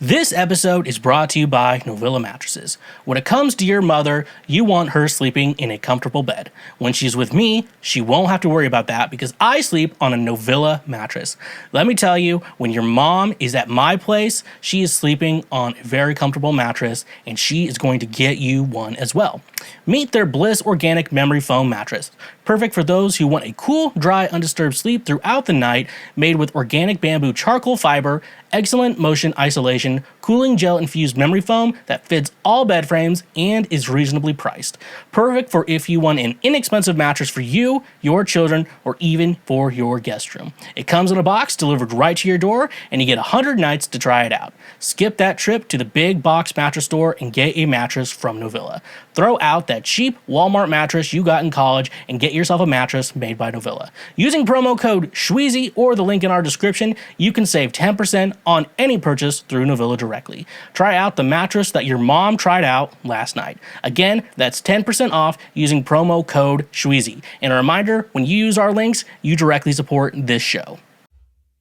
This episode is brought to you by Novilla Mattresses. When it comes to your mother, you want her sleeping in a comfortable bed. When she's with me, she won't have to worry about that because I sleep on a Novilla mattress. Let me tell you, when your mom is at my place, she is sleeping on a very comfortable mattress and she is going to get you one as well. Meet their Bliss Organic Memory Foam Mattress. Perfect for those who want a cool, dry, undisturbed sleep throughout the night, made with organic bamboo charcoal fiber, excellent motion isolation, cooling gel-infused memory foam that fits all bed frames and is reasonably priced. Perfect for if you want an inexpensive mattress for you, your children, or even for your guest room. It comes in a box delivered right to your door, and you get 100 nights to try it out. Skip that trip to the big box mattress store and get a mattress from Novilla. Throw out that cheap Walmart mattress you got in college and get yourself a mattress made by Novilla. Using promo code Schweezy or the link in our description, you can save 10% on any purchase through Novilla directly. Try out the mattress that your mom tried out last night. Again, that's 10% off using promo code Schweezy. And a reminder, when you use our links, you directly support this show.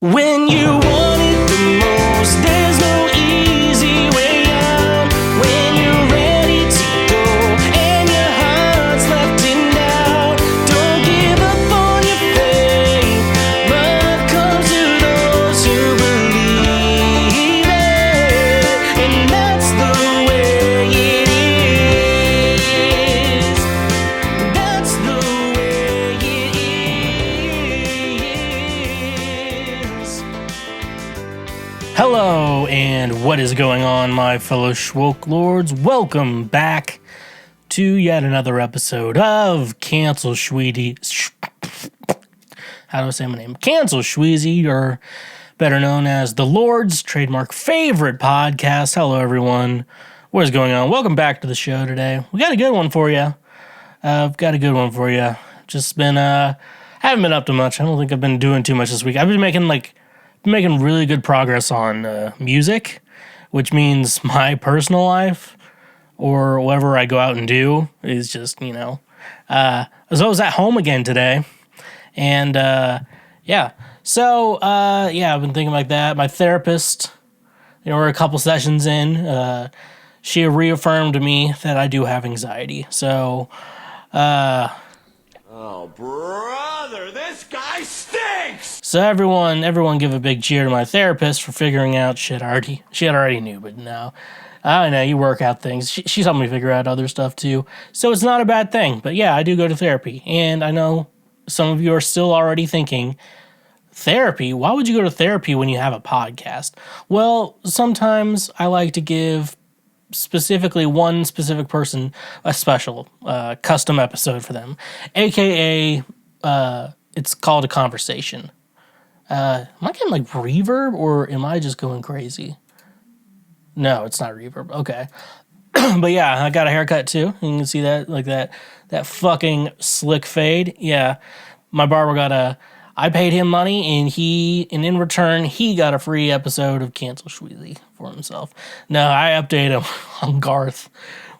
When you want it the most, there's no easy way out. When you're ready to go and your heart's left in doubt, don't give up on your faith, but come to those who believe it, and that's the way it is. That's the way it is. Hello, and what is going on, my fellow Schwoke Lords? Welcome back to yet another episode of Cancel Schweezy. How do I say my name? Cancel Schweezy, or better known as the Lord's trademark favorite podcast. Hello, everyone. What is going on? Welcome back to the show today. We got a good one for you. Just been, haven't been up to much. I don't think I've been doing too much this week. I've been making really good progress on music, which means my personal life or whatever I go out and do is just, so I was at home again today, and I've been thinking like that. My therapist, we're a couple sessions in, she reaffirmed to me that I do have anxiety, so, Oh, brother, this guy stinks! So everyone give a big cheer to my therapist for figuring out shit she already knew, but no. I know, you work out things. She's helping me figure out other stuff too. So it's not a bad thing. But yeah, I do go to therapy. And I know some of you are still already thinking, therapy? Why would you go to therapy when you have a podcast? Well, sometimes I like to give specifically one specific person a special custom episode for them, aka it's called a conversation. Am I getting like reverb, or am I just going crazy? No, it's not reverb. Okay. But yeah, I got a haircut too. You can see that, like that fucking slick fade. Yeah, my barber I paid him money, and in return, he got a free episode of Cancel Schweezy for himself. No, I update him on Garth,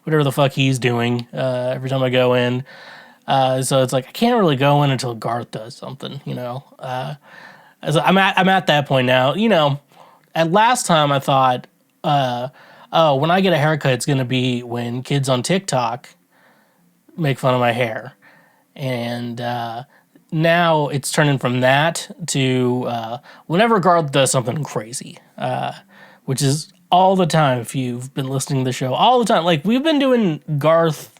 whatever the fuck he's doing, every time I go in. So it's like, I can't really go in until Garth does something, so I'm at that point now. At last time I thought, when I get a haircut, it's going to be when kids on TikTok make fun of my hair. And, now it's turning from that to whenever Garth does something crazy, which is all the time. If you've been listening to the show all the time, like we've been doing Garth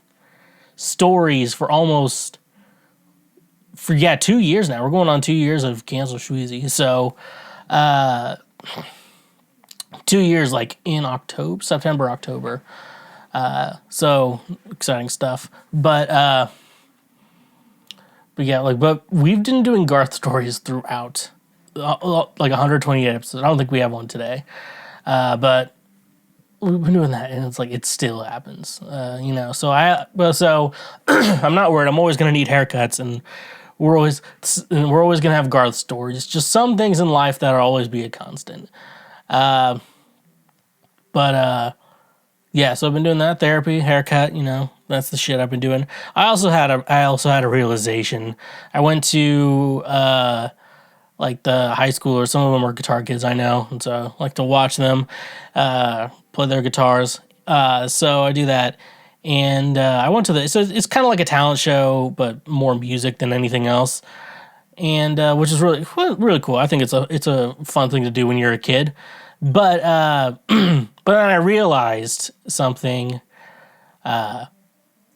stories for 2 years now. We're going on 2 years of Cancel Schweezy. So 2 years, like in September, October. So exciting stuff. But yeah, but we've been doing Garth stories throughout, like 128 episodes. I don't think we have one today, but we've been doing that, and it's like it still happens, So I'm not worried. I'm always gonna need haircuts, and we're always gonna have Garth stories. Just some things in life that'll always be a constant. Yeah, so I've been doing that, therapy, haircut, that's the shit I've been doing. I also had a realization. I went to like the high schoolers. Some of them are guitar kids, I know, and so I like to watch them play their guitars. So I do that, and I went to so it's kind of like a talent show, but more music than anything else, and which is really cool. I think it's a fun thing to do when you're a kid, but but then I realized something.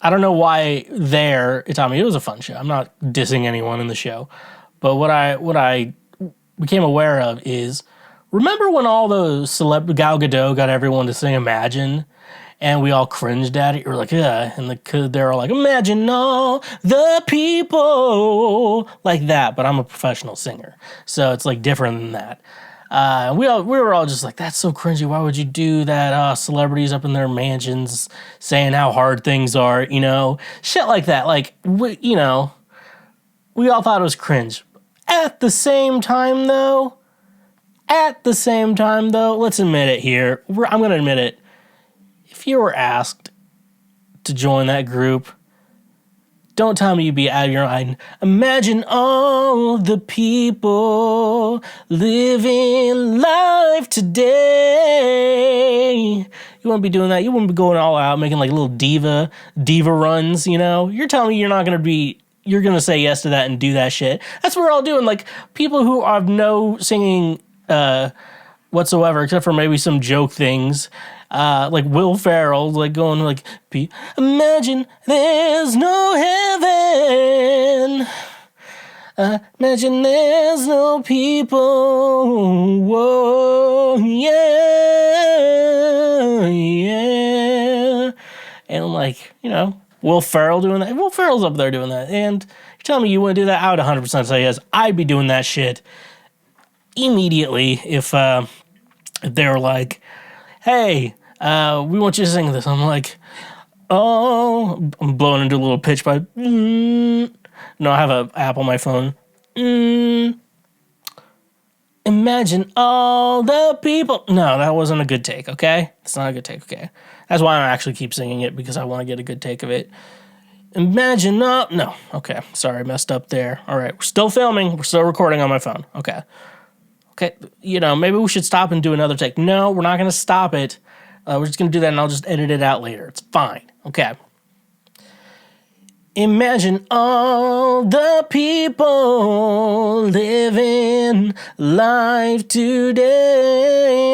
I don't know why it taught me it was a fun show. I'm not dissing anyone in the show, but what I became aware of is, remember when all those Gal Gadot got everyone to sing Imagine, and we all cringed at it? We were like, yeah, and they're all like, imagine all the people, like that. But I'm a professional singer, so it's like different than that. We were all just like, that's so cringy. Why would you do that? Celebrities up in their mansions saying how hard things are, shit like that. Like, we all thought it was cringe. At the same time, though, let's admit it here. I'm going to admit it. If you were asked to join that group, don't tell me you'd be out of your mind. Imagine all the people living life today. You wouldn't be doing that. You wouldn't be going all out, making like little diva runs, You're telling me you're going to say yes to that and do that shit. That's what we're all doing. Like, people who have no singing whatsoever, except for maybe some joke things. Like Will Ferrell, like going like, imagine there's no heaven. Imagine there's no people. Whoa, yeah. And like, Will Ferrell doing that. Will Ferrell's up there doing that. And you're telling me you wouldn't do that? I would 100% say yes. I'd be doing that shit immediately if they were like, hey, we want you to sing this. I'm like, oh, I'm blowing into a little pitch pipe. No, I have an app on my phone. Imagine all the people. No, that wasn't a good take, okay? It's not a good take, okay? That's why I actually keep singing it, because I want to get a good take of it. Imagine no, okay, sorry, messed up there. All right, we're still filming. We're still recording on my phone, okay. Okay, maybe we should stop and do another take. No, we're not going to stop it. We're just going to do that, and I'll just edit it out later. It's fine. Okay. Imagine all the people living life today.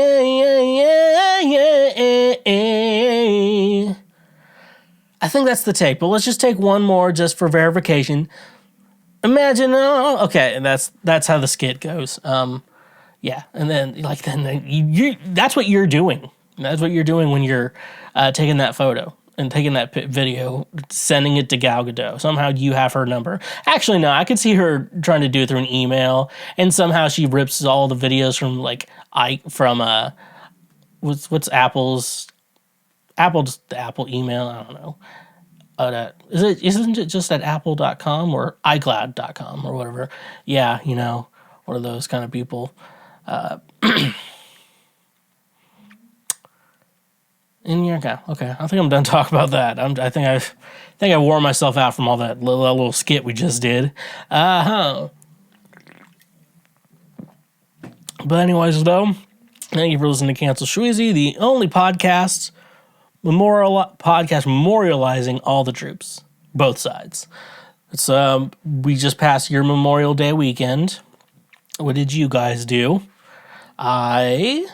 I think that's the take, but let's just take one more just for verification. Imagine okay, and that's how the skit goes. Yeah, and then you that's what you're doing. That's what you're doing when you're taking that photo and taking that video, sending it to Gal Gadot. Somehow you have her number. Actually, no, I could see her trying to do it through an email, and somehow she rips all the videos from what's Apple's email? I don't know. Isn't it just at apple.com or iCloud.com or whatever? Yeah, one of those kind of people. And yeah, okay. I think I'm done talking about that. I think I wore myself out from all that little skit we just did. But anyways, though, thank you for listening to Cancel Schweezy, the only podcast memorializing all the troops, both sides. It's we just passed your Memorial Day weekend. What did you guys do? I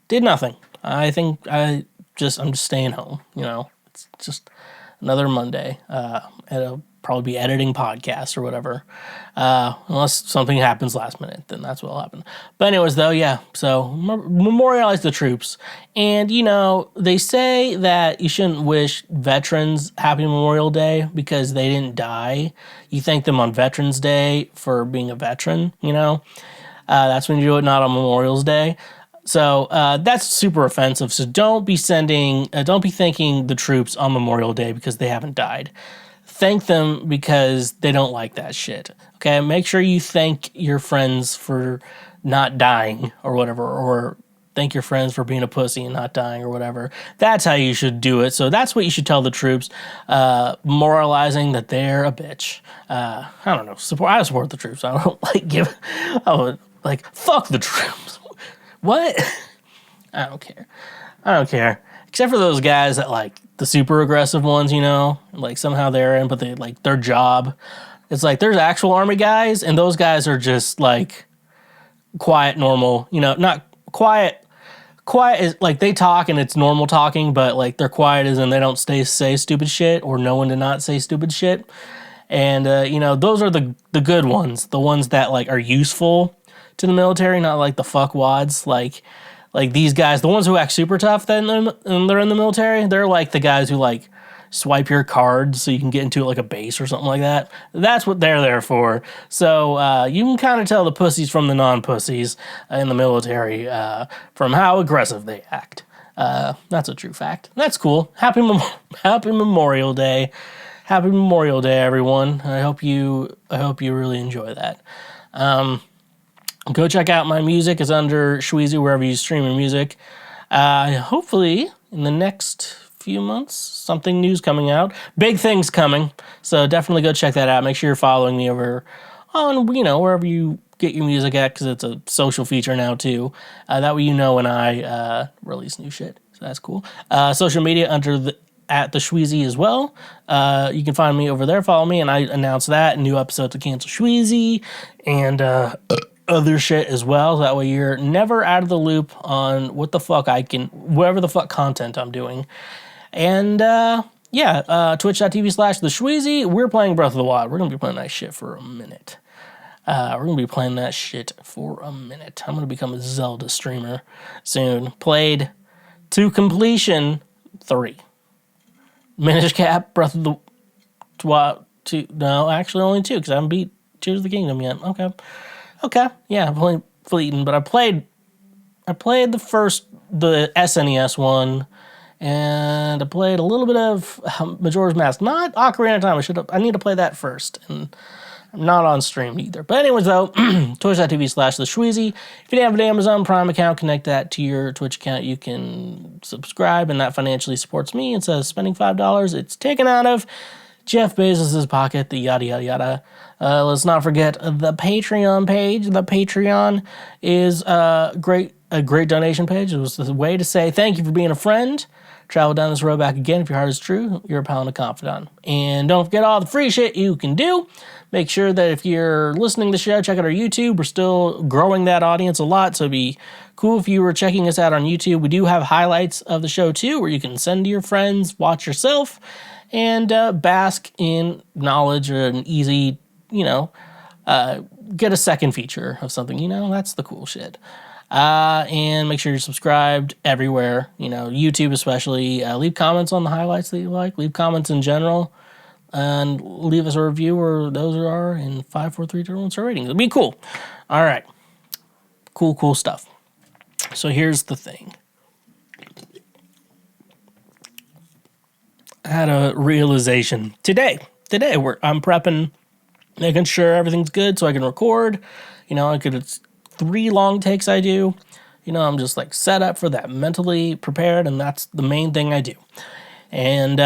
did nothing. I'm just staying home. It's just another Monday. I'll probably be editing podcasts or whatever. Unless something happens last minute, then that's what'll happen. But anyways, though, yeah. So memorialize the troops, and they say that you shouldn't wish veterans Happy Memorial Day because they didn't die. You thank them on Veterans Day for being a veteran. That's when you do it, not on Memorial's Day. So that's super offensive. So don't be thanking the troops on Memorial Day because they haven't died. Thank them because they don't like that shit. Okay, make sure you thank your friends for not dying or whatever, or thank your friends for being a pussy and not dying or whatever. That's how you should do it. So that's what you should tell the troops, moralizing that they're a bitch. I don't know. I support the troops. I don't fuck the troops. What? I don't care. Except for those guys that like the super aggressive ones, like somehow they're in, but they like their job. It's like there's actual army guys, and those guys are just like quiet, normal, not quiet. Quiet is like they talk and it's normal talking, but like they're quiet as in they don't say stupid shit or know when to not say stupid shit. And, those are the good ones, the ones that like are useful to the military, not like the fuckwads. Like these guys, the ones who act super tough then they're in the military, they're like the guys who like swipe your card so you can get into like a base or something like that. That's what they're there for. So you can kind of tell the pussies from the non-pussies in the military from how aggressive they act. That's a true fact. That's cool. Happy Memorial Day. Happy Memorial Day, everyone. I hope you really enjoy that. Go check out my music. It's under Schweezy wherever you stream your music. Hopefully, in the next few months, something new's coming out. Big things coming. So definitely go check that out. Make sure you're following me over on, wherever you get your music at, because it's a social feature now, too. That way you know when I release new shit. So that's cool. Social media under at TheSchweezy as well. You can find me over there. Follow me, and I announce that. New episodes of Cancel Schweezy and other shit as well. So that way you're never out of the loop on whatever the fuck content I'm doing. And twitch.tv/TheSchweezy. We're playing Breath of the Wild. We're going to be playing that shit for a minute. I'm going to become a Zelda streamer soon. Played to completion 3. Minish Cap, Breath of the Wild 2. No, actually only 2, because I haven't beat Tears of the Kingdom yet. Okay. Yeah, I'm playing Fleetin', but I played the SNES one, and I played a little bit of Majora's Mask. Not Ocarina of Time. I need to play that first, and I'm not on stream either. But anyways, though, twitch.tv/TheSchweezy. If you have an Amazon Prime account, connect that to your Twitch account. You can subscribe, and that financially supports me. Instead of spending $5, it's taken out of Jeff Bezos' pocket, the yada, yada, yada. Let's not forget the Patreon page. The Patreon is a great donation page. It was a way to say thank you for being a friend. Travel down this road back again. If your heart is true, you're a pal and a confidant. And don't forget all the free shit you can do. Make sure that if you're listening to the show, check out our YouTube. We're still growing that audience a lot, so it'd be cool if you were checking us out on YouTube. We do have highlights of the show, too, where you can send to your friends, watch yourself, and bask in knowledge or an easy, get a second feature of something, that's the cool shit. And make sure you're subscribed everywhere, YouTube especially. Leave comments on the highlights that you like. Leave comments in general. And leave us a review where those are in 5, 4, 3, 2, 1 star ratings. It'll be cool. All right. Cool stuff. So here's the thing. I had a realization today where I'm prepping, making sure everything's good so I can record. It's 3 long takes I do. I'm just like set up for that, mentally prepared, and that's the main thing I do. And,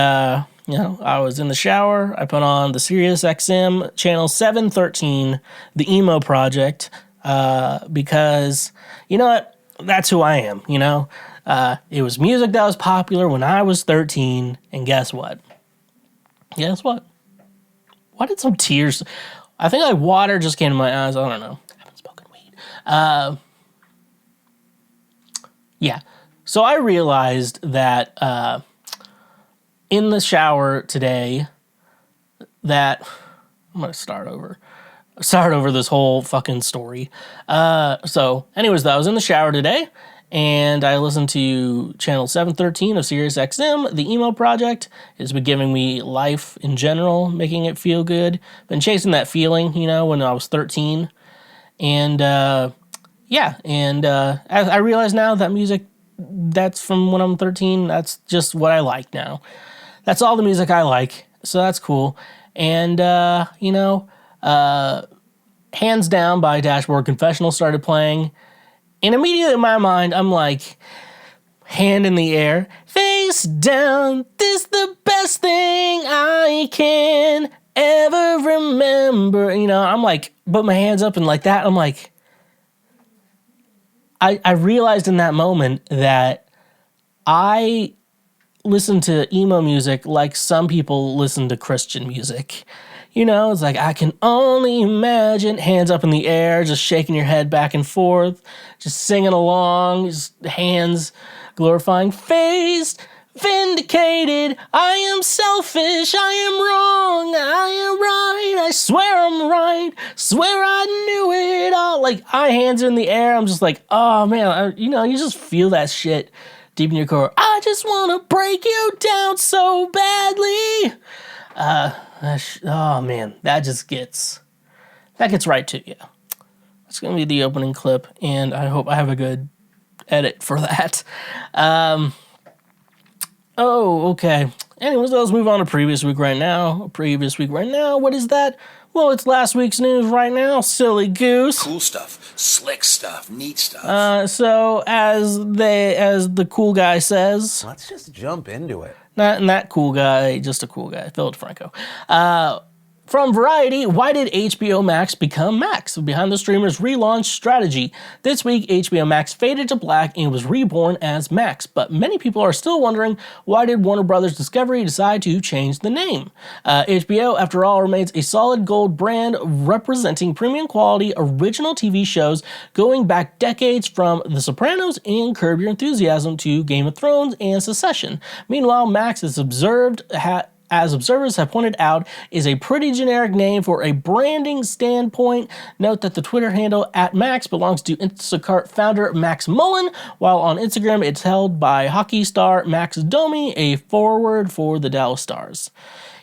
I was in the shower. I put on the SiriusXM channel 713, the emo project, because, you know what? That's who I am, It was music that was popular when I was 13, and guess what? Why did some tears? I think like water just came to my eyes. I don't know. I haven't spoken weed. Yeah. So I realized that in the shower today that I'm going to start over this whole fucking story. So anyways, though, I was in the shower today and I listened to channel 713 of SiriusXM, the emo project. It's been giving me life in general, making it feel good. Been chasing that feeling, when I was 13. And, I realize now that music that's from when I'm 13, that's just what I like now. That's all the music I like, so that's cool. And, Hands Down by Dashboard Confessional started playing, And immediately in my mind, I'm like, hand in the air, face down, this the best thing I can ever remember. You know, I'm like, put my hands up and like that. I'm like, I realized in that moment that I listen to emo music like some people listen to Christian music. You know, it's like, I can only imagine, hands up in the air, just shaking your head back and forth, just singing along, just hands glorifying, faced, vindicated, I am selfish, I am wrong, I am right, I swear I'm right, swear I knew it all. Like, I hands in the air, I'm just like, oh man, you know, you just feel that shit deep in your core. I just want to break you down so badly. Oh man, that gets right to you. It's gonna be the opening clip, and I hope I have a good edit for that. Okay. Anyways, let's move on to previous week right now. What is that? Well, it's last week's news right now, silly goose. Cool stuff, slick stuff, neat stuff. So as the cool guy says, Let's just jump into it. not that cool guy, just a cool guy, Philip Franco. From Variety, why did HBO Max become Max? Behind the streamer's relaunch strategy. This week, HBO Max faded to black and was reborn as Max, but many people are still wondering, why did Warner Bros. Discovery decide to change the name? HBO, after all, remains a solid gold brand representing premium quality original TV shows going back decades from The Sopranos and Curb Your Enthusiasm to Game of Thrones and Succession. Meanwhile, Max is as observers have pointed out, is a pretty generic name for a branding standpoint. Note that the Twitter handle @Max belongs to Instacart founder Max Mullen, while on Instagram it's held by hockey star Max Domi, a forward for the Dallas Stars.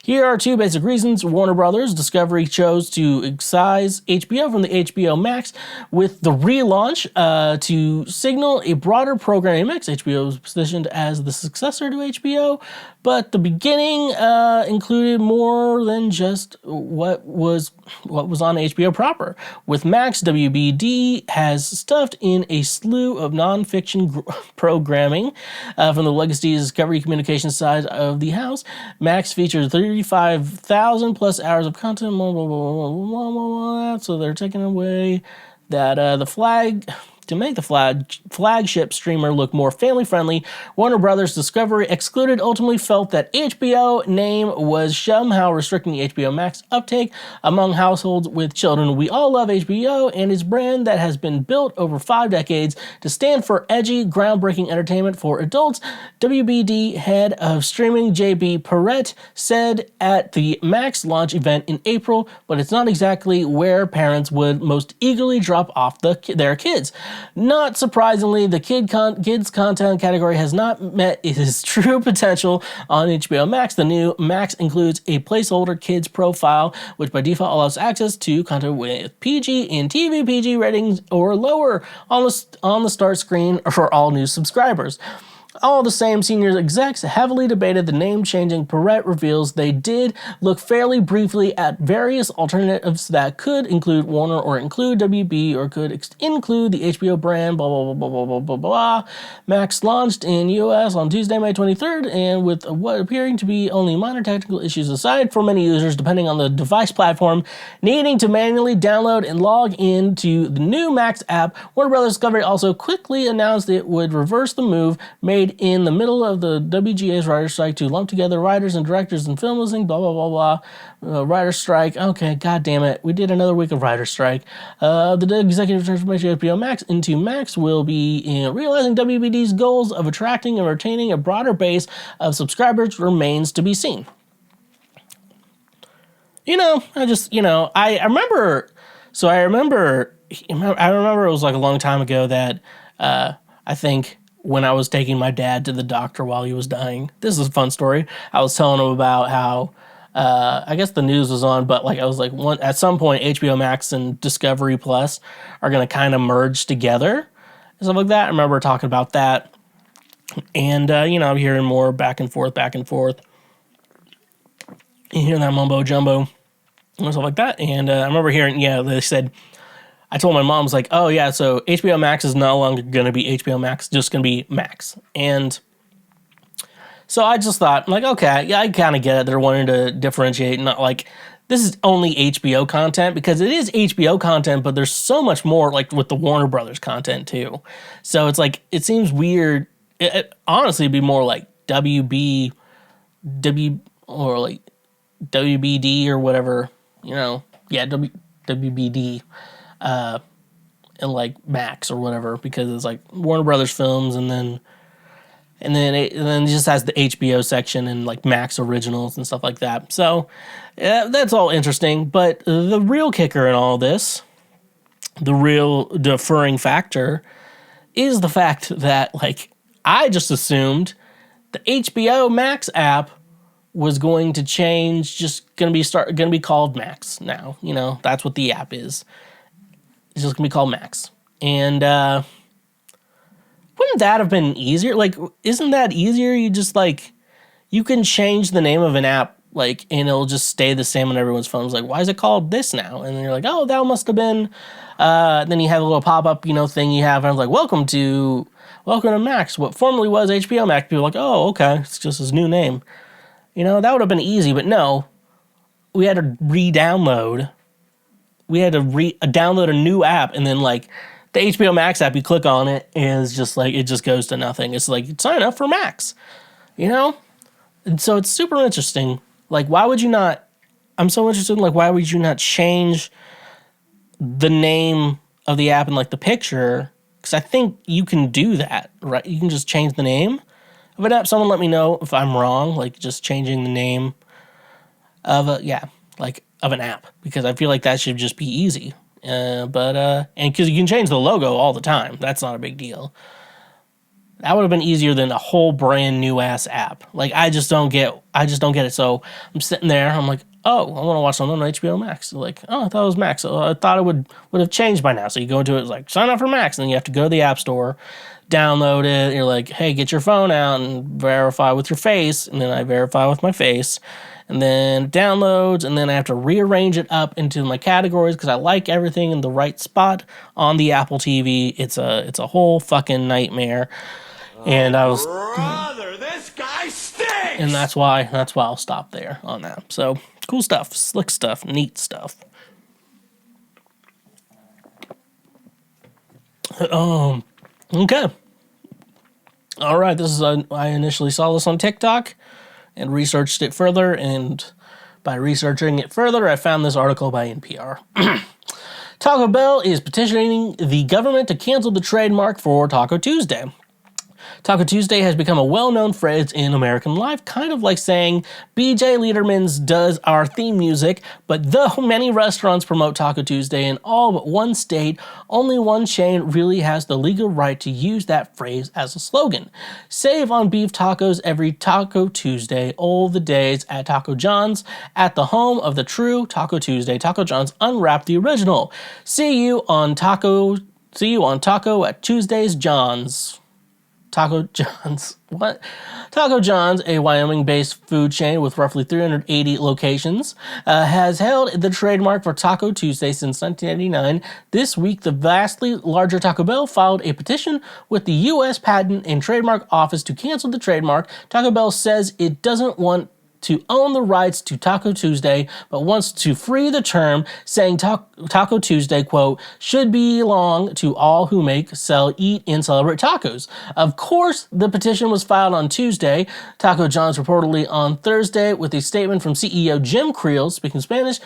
Here are two basic reasons Warner Bros. Discovery chose to excise HBO from the HBO Max with the relaunch to signal a broader programming mix. HBO was positioned as the successor to HBO, but the beginning included more than just what was on HBO proper. With Max, WBD has stuffed in a slew of non-fiction programming from the legacy Discovery Communications side of the house. Max features 35,000 plus hours of content, blah, blah, blah, blah, blah, blah. So they're taking away that to make the flagship streamer look more family-friendly, Warner Bros. Discovery Excluded ultimately felt that HBO name was somehow restricting the HBO Max uptake among households with children. We all love HBO and its brand that has been built over 5 decades to stand for edgy, groundbreaking entertainment for adults. WBD head of streaming JB Perrette said at the Max launch event in April, but it's not exactly where parents would most eagerly drop off their kids. Not surprisingly, the kids content category has not met its true potential on HBO Max. The new Max includes a placeholder kids profile, which by default allows access to content with PG and TV PG ratings or lower on the start screen for all new subscribers. All the same, senior execs heavily debated the name-changing. Perrette reveals they did look fairly briefly at various alternatives that could include Warner or include WB or could include the HBO brand, blah, blah, blah, blah, blah, blah, blah. Max launched in US on Tuesday, May 23rd, and with what appearing to be only minor technical issues aside for many users, depending on the device platform, needing to manually download and log into the new Max app, Warner Bros. Discovery also quickly announced it would reverse the move made in the middle of the WGA's writer's strike to lump together writers and directors and film listing, blah, blah, blah, blah. Writer's strike. Okay, god damn it. We did another week of writer's strike. The executive transformation of HBO Max into Max will be realizing WBD's goals of attracting and retaining a broader base of subscribers remains to be seen. I remember it was like a long time ago that I think when I was taking my dad to the doctor while he was dying. This is a fun story. I was telling him about how, I guess the news was on, but like I was like, at some point HBO Max and Discovery Plus are going to kind of merge together and stuff like that. I remember talking about that. And, I'm hearing more back and forth. You hear that mumbo jumbo and stuff like that. And I remember hearing, they said, I told my mom, I was like, oh yeah, so HBO Max is no longer going to be HBO Max, just going to be Max. And so I just thought, like, okay, yeah, I kind of get it. They're wanting to differentiate, not like, this is only HBO content, because it is HBO content, but there's so much more, like, with the Warner Brothers content, too. So it's like, it seems weird. It honestly, it'd be more like or like WBD or whatever, yeah, WBD, and like Max or whatever, because it's like Warner Brothers films, and then it just has the HBO section and like Max originals and stuff like that. So yeah, that's all interesting. But the real kicker in all this, the real deferring factor, is the fact that, like, I just assumed the HBO Max app was going to change, just gonna be called Max now. That's what the app is. It's just gonna be called Max. And wouldn't that have been easier? Like, isn't that easier? You just, like, you can change the name of an app, like, and it'll just stay the same on everyone's phones. Like, why is it called this now? And then you're like, oh, that must have been. Then you have a little pop-up, thing you have, and I'm like, welcome to Max, what formerly was HBO Max. People are like, oh, okay, it's just his new name. That would have been easy, but no. We had to re-download. We had to download a new app, and then, like, the HBO Max app, you click on it, and it's just like, it just goes to nothing. It's like, sign up for Max, And so it's super interesting. Like, why would you not, I'm so interested in, like, why would you not change the name of the app and, like, the picture? Because I think you can do that, right? You can just change the name of an app. Someone let me know if I'm wrong, like, just changing the name of of an app, because I feel like that should just be easy. And because you can change the logo all the time, that's not a big deal. That would have been easier than a whole brand new ass app. Like, I just don't get it. So I'm sitting there, I'm like, oh, I want to watch something on HBO Max. Like, oh, I thought it was Max. So I thought it would have changed by now. So you go into it, it's like, sign up for Max, and then you have to go to the App Store, download it. You're like, hey, get your phone out and verify with your face. And then I verify with my face. And then it downloads, and then I have to rearrange it up into my categories because I like everything in the right spot on the Apple TV. It's a whole fucking nightmare. And I was, brother, this guy stinks. And that's why I'll stop there on that. So cool stuff, slick stuff, neat stuff. Okay. All right. This is I initially saw this on TikTok and researched it further, and by researching it further, I found this article by NPR. Taco Bell is petitioning the government to cancel the trademark for Taco Tuesday. Taco Tuesday has become a well-known phrase in American life, kind of like saying BJ Liederman's does our theme music, but though many restaurants promote Taco Tuesday in all but one state, only one chain really has the legal right to use that phrase as a slogan. Save on beef tacos every Taco Tuesday, all the days at Taco John's, at the home of the true Taco Tuesday. Taco John's unwrapped the original. See you on Taco at Tuesday's John's. Taco John's. What? Taco John's, a Wyoming-based food chain with roughly 380 locations, has held the trademark for Taco Tuesday since 1989. This week, the vastly larger Taco Bell filed a petition with the U.S. Patent and Trademark Office to cancel the trademark. Taco Bell says it doesn't want to own the rights to Taco Tuesday, but wants to free the term, saying Taco Tuesday, quote, should belong to all who make, sell, eat, and celebrate tacos. Of course, the petition was filed on Tuesday. Taco John's reportedly on Thursday with a statement from CEO Jim Creel, speaking Spanish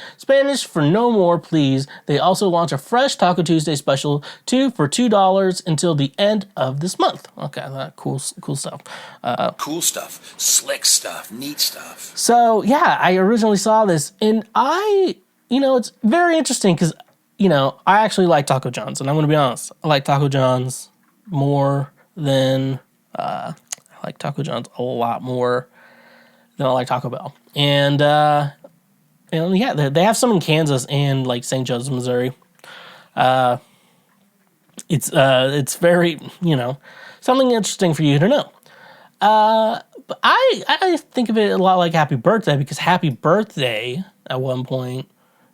for no more, please. They also launch a fresh Taco Tuesday special, 2 for $2 until the end of this month. Okay, cool stuff. Cool stuff, slick stuff, neat stuff. So, yeah, I originally saw this, and it's very interesting because, I actually like Taco John's, and I'm going to be honest. I like Taco John's more than, I like Taco John's a lot more than I like Taco Bell. And, they have some in Kansas and, like, St. Joseph, Missouri. It's very, something interesting for you to know. But I think of it a lot like Happy Birthday, because Happy Birthday, at one point,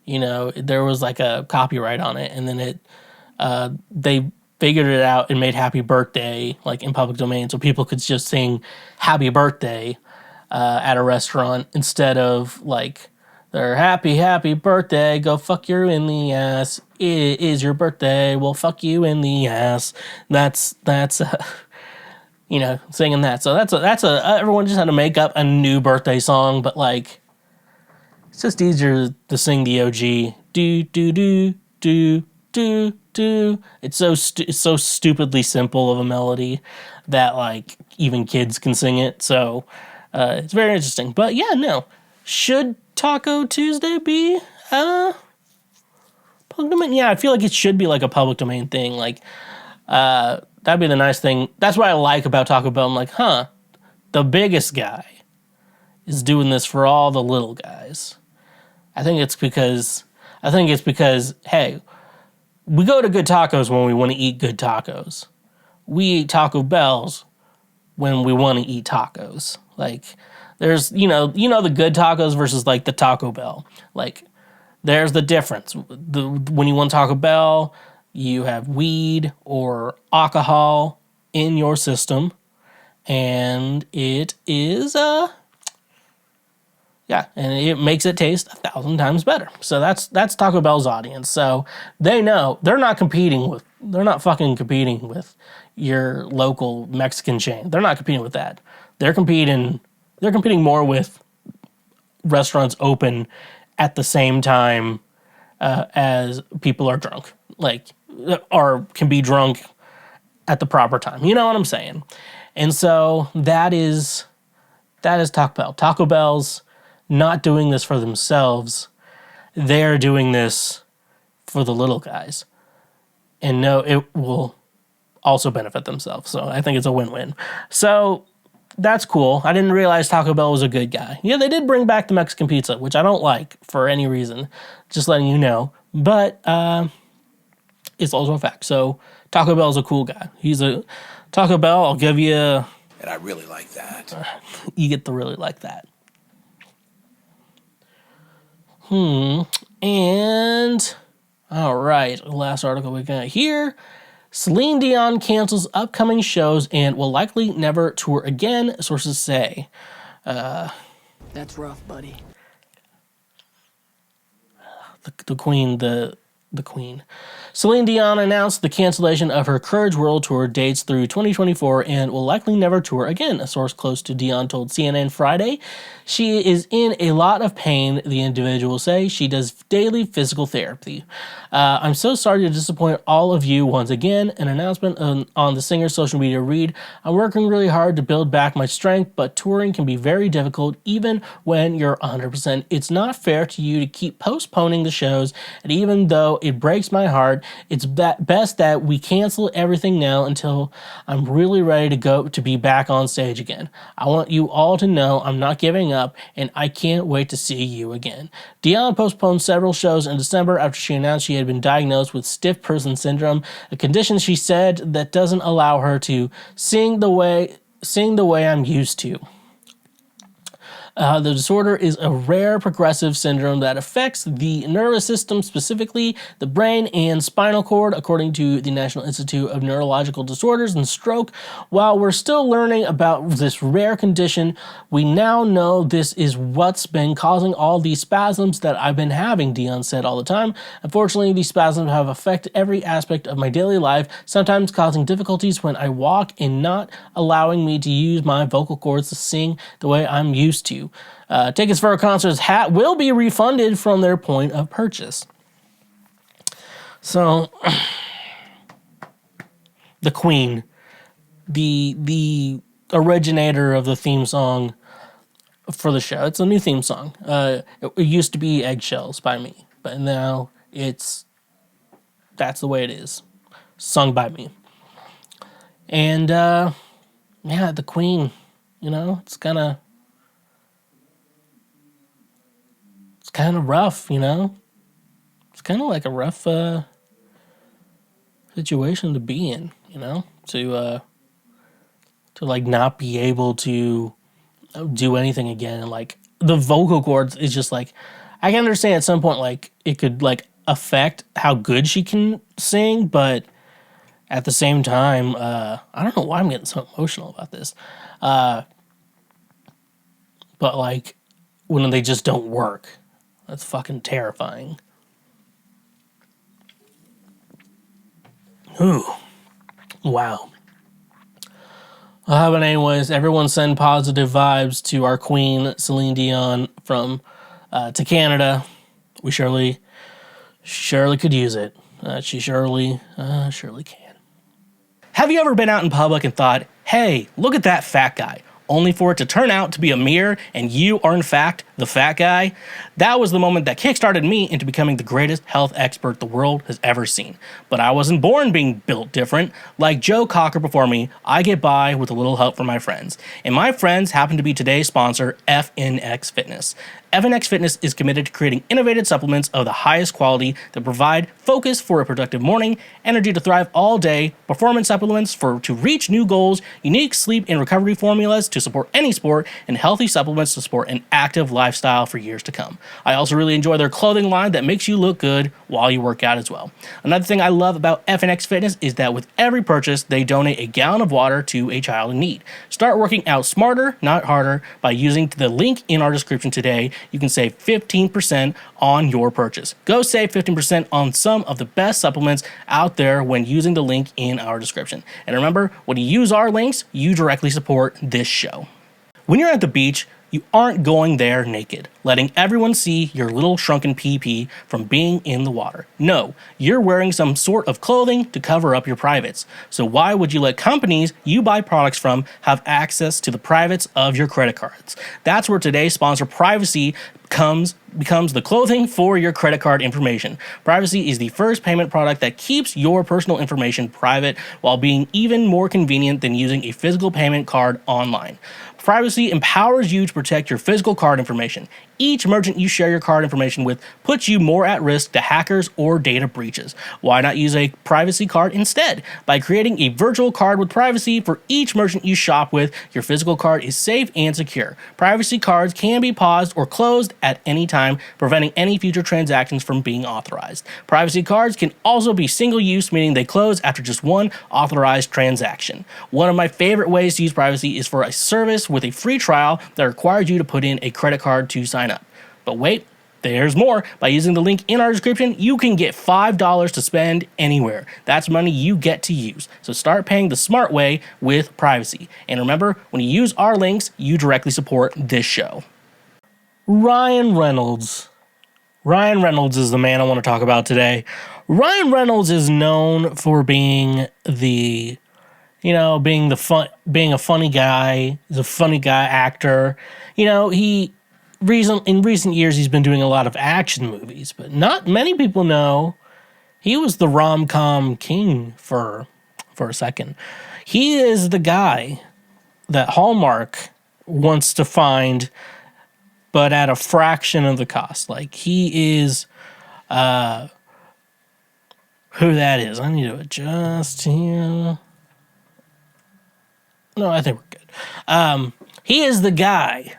there was like a copyright on it, and then they figured it out and made Happy Birthday like in public domain so people could just sing Happy Birthday at a restaurant instead of like their happy birthday, go fuck you in the ass. It is your birthday, well fuck you in the ass. That's singing that. So that's a everyone just had to make up a new birthday song, but like it's just easier to sing the OG. Do do do do do do. It's so stupidly simple of a melody that like even kids can sing it. So it's very interesting. But yeah, no. Should Taco Tuesday be public domain? Yeah, I feel like it should be like a public domain thing. Like that'd be the nice thing. That's what I like about Taco Bell. I'm like, the biggest guy is doing this for all the little guys. I think it's because hey, we go to good tacos when we want to eat good tacos. We eat Taco Bells when we want to eat tacos. Like there's the good tacos versus like the Taco Bell. Like there's the difference. When you want Taco Bell, you have weed or alcohol in your system, and it is and it makes it taste 1,000 times better. So that's Taco Bell's audience. So they know they're not fucking competing with your local Mexican chain. They're not competing with that. They're competing more with restaurants open at the same time as people are drunk, like, or can be drunk at the proper time. You know what I'm saying? And so that is Taco Bell. Taco Bell's not doing this for themselves. They're doing this for the little guys. And no, it will also benefit themselves. So I think it's a win-win. So that's cool. I didn't realize Taco Bell was a good guy. Yeah, they did bring back the Mexican pizza, which I don't like for any reason. Just letting you know. But it's also a fact. So Taco Bell's a cool guy. He's a Taco Bell. I'll give you. And I really like that. You get to really like that. And all right, last article we got here. Celine Dion cancels upcoming shows and will likely never tour again, sources say. That's rough, buddy. The Queen. Celine Dion announced the cancellation of her Courage World Tour dates through 2024 and will likely never tour again, a source close to Dion told CNN Friday. She is in a lot of pain, the individual say. She does daily physical therapy. I'm so sorry to disappoint all of you once again. An announcement on the singer's social media read, I'm working really hard to build back my strength, but touring can be very difficult even when you're 100%. It's not fair to you to keep postponing the shows, and even though it breaks my heart, it's best that we cancel everything now until I'm really ready to be back on stage again. I want you all to know I'm not giving up, and I can't wait to see you again. Dion postponed several shows in December after she announced she had been diagnosed with stiff person syndrome, a condition she said that doesn't allow her to sing the way I'm used to. The disorder is a rare progressive syndrome that affects the nervous system, specifically the brain and spinal cord, according to the National Institute of Neurological Disorders and Stroke. While we're still learning about this rare condition, we now know this is what's been causing all these spasms that I've been having, Dion said all the time. Unfortunately, these spasms have affected every aspect of my daily life, sometimes causing difficulties when I walk and not allowing me to use my vocal cords to sing the way I'm used to. Tickets for her concerts will be refunded from their point of purchase. So, the Queen, the originator of the theme song for the show. It's a new theme song. It used to be Eggshells by me, but now that's the way it is. Sung by me. And, the Queen, it's kind of rough, It's kind of like a rough situation to be in, to like not be able to do anything again. And like the vocal cords is just like, I can understand at some point like it could like affect how good she can sing, but at the same time, I don't know why I'm getting so emotional about this. But like when they just don't work, that's fucking terrifying. Ooh, wow. But anyways, everyone send positive vibes to our queen, Celine Dion, from to Canada. We surely could use it. She surely can. Have you ever been out in public and thought, hey, look at that fat guy, only for it to turn out to be a mirror and you are in fact the fat guy? That was the moment that kickstarted me into becoming the greatest health expert the world has ever seen. But I wasn't born being built different. Like Joe Cocker before me, I get by with a little help from my friends. And my friends happen to be today's sponsor, FNX Fitness. FNX Fitness is committed to creating innovative supplements of the highest quality that provide focus for a productive morning, energy to thrive all day, performance supplements to reach new goals, unique sleep and recovery formulas to support any sport, and healthy supplements to support an active lifestyle for years to come. I also really enjoy their clothing line that makes you look good while you work out as well. Another thing I love about FNX Fitness is that with every purchase, they donate a gallon of water to a child in need. Start working out smarter, not harder, by using the link in our description today. You can save 15% on your purchase. Go save 15% on some of the best supplements out there when using the link in our description. And remember, when you use our links, you directly support this show. When you're at the beach, you aren't going there naked, letting everyone see your little shrunken PP from being in the water. No, you're wearing some sort of clothing to cover up your privates. So why would you let companies you buy products from have access to the privates of your credit cards? That's where today's sponsor, Privacy, becomes the clothing for your credit card information. Privacy is the first payment product that keeps your personal information private while being even more convenient than using a physical payment card online. Privacy empowers you to protect your physical card information. Each merchant you share your card information with puts you more at risk to hackers or data breaches. Why not use a privacy card instead? By creating a virtual card with privacy for each merchant you shop with, your physical card is safe and secure. Privacy cards can be paused or closed at any time, preventing any future transactions from being authorized. Privacy cards can also be single-use, meaning they close after just one authorized transaction. One of my favorite ways to use privacy is for a service with a free trial that requires you to put in a credit card to sign up. But wait, there's more. By using the link in our description, you can get $5 to spend anywhere. That's money you get to use. So start paying the smart way with Privacy. And remember, when you use our links, you directly support this show. Ryan Reynolds. Ryan Reynolds is the man I want to talk about today. Ryan Reynolds is known for being being a funny guy. He's a funny guy actor. In recent years, he's been doing a lot of action movies, but not many people know he was the rom-com king for a second. He is the guy that Hallmark wants to find, but at a fraction of the cost. Like, he is who that is. I need to adjust here. No, I think we're good. He is the guy,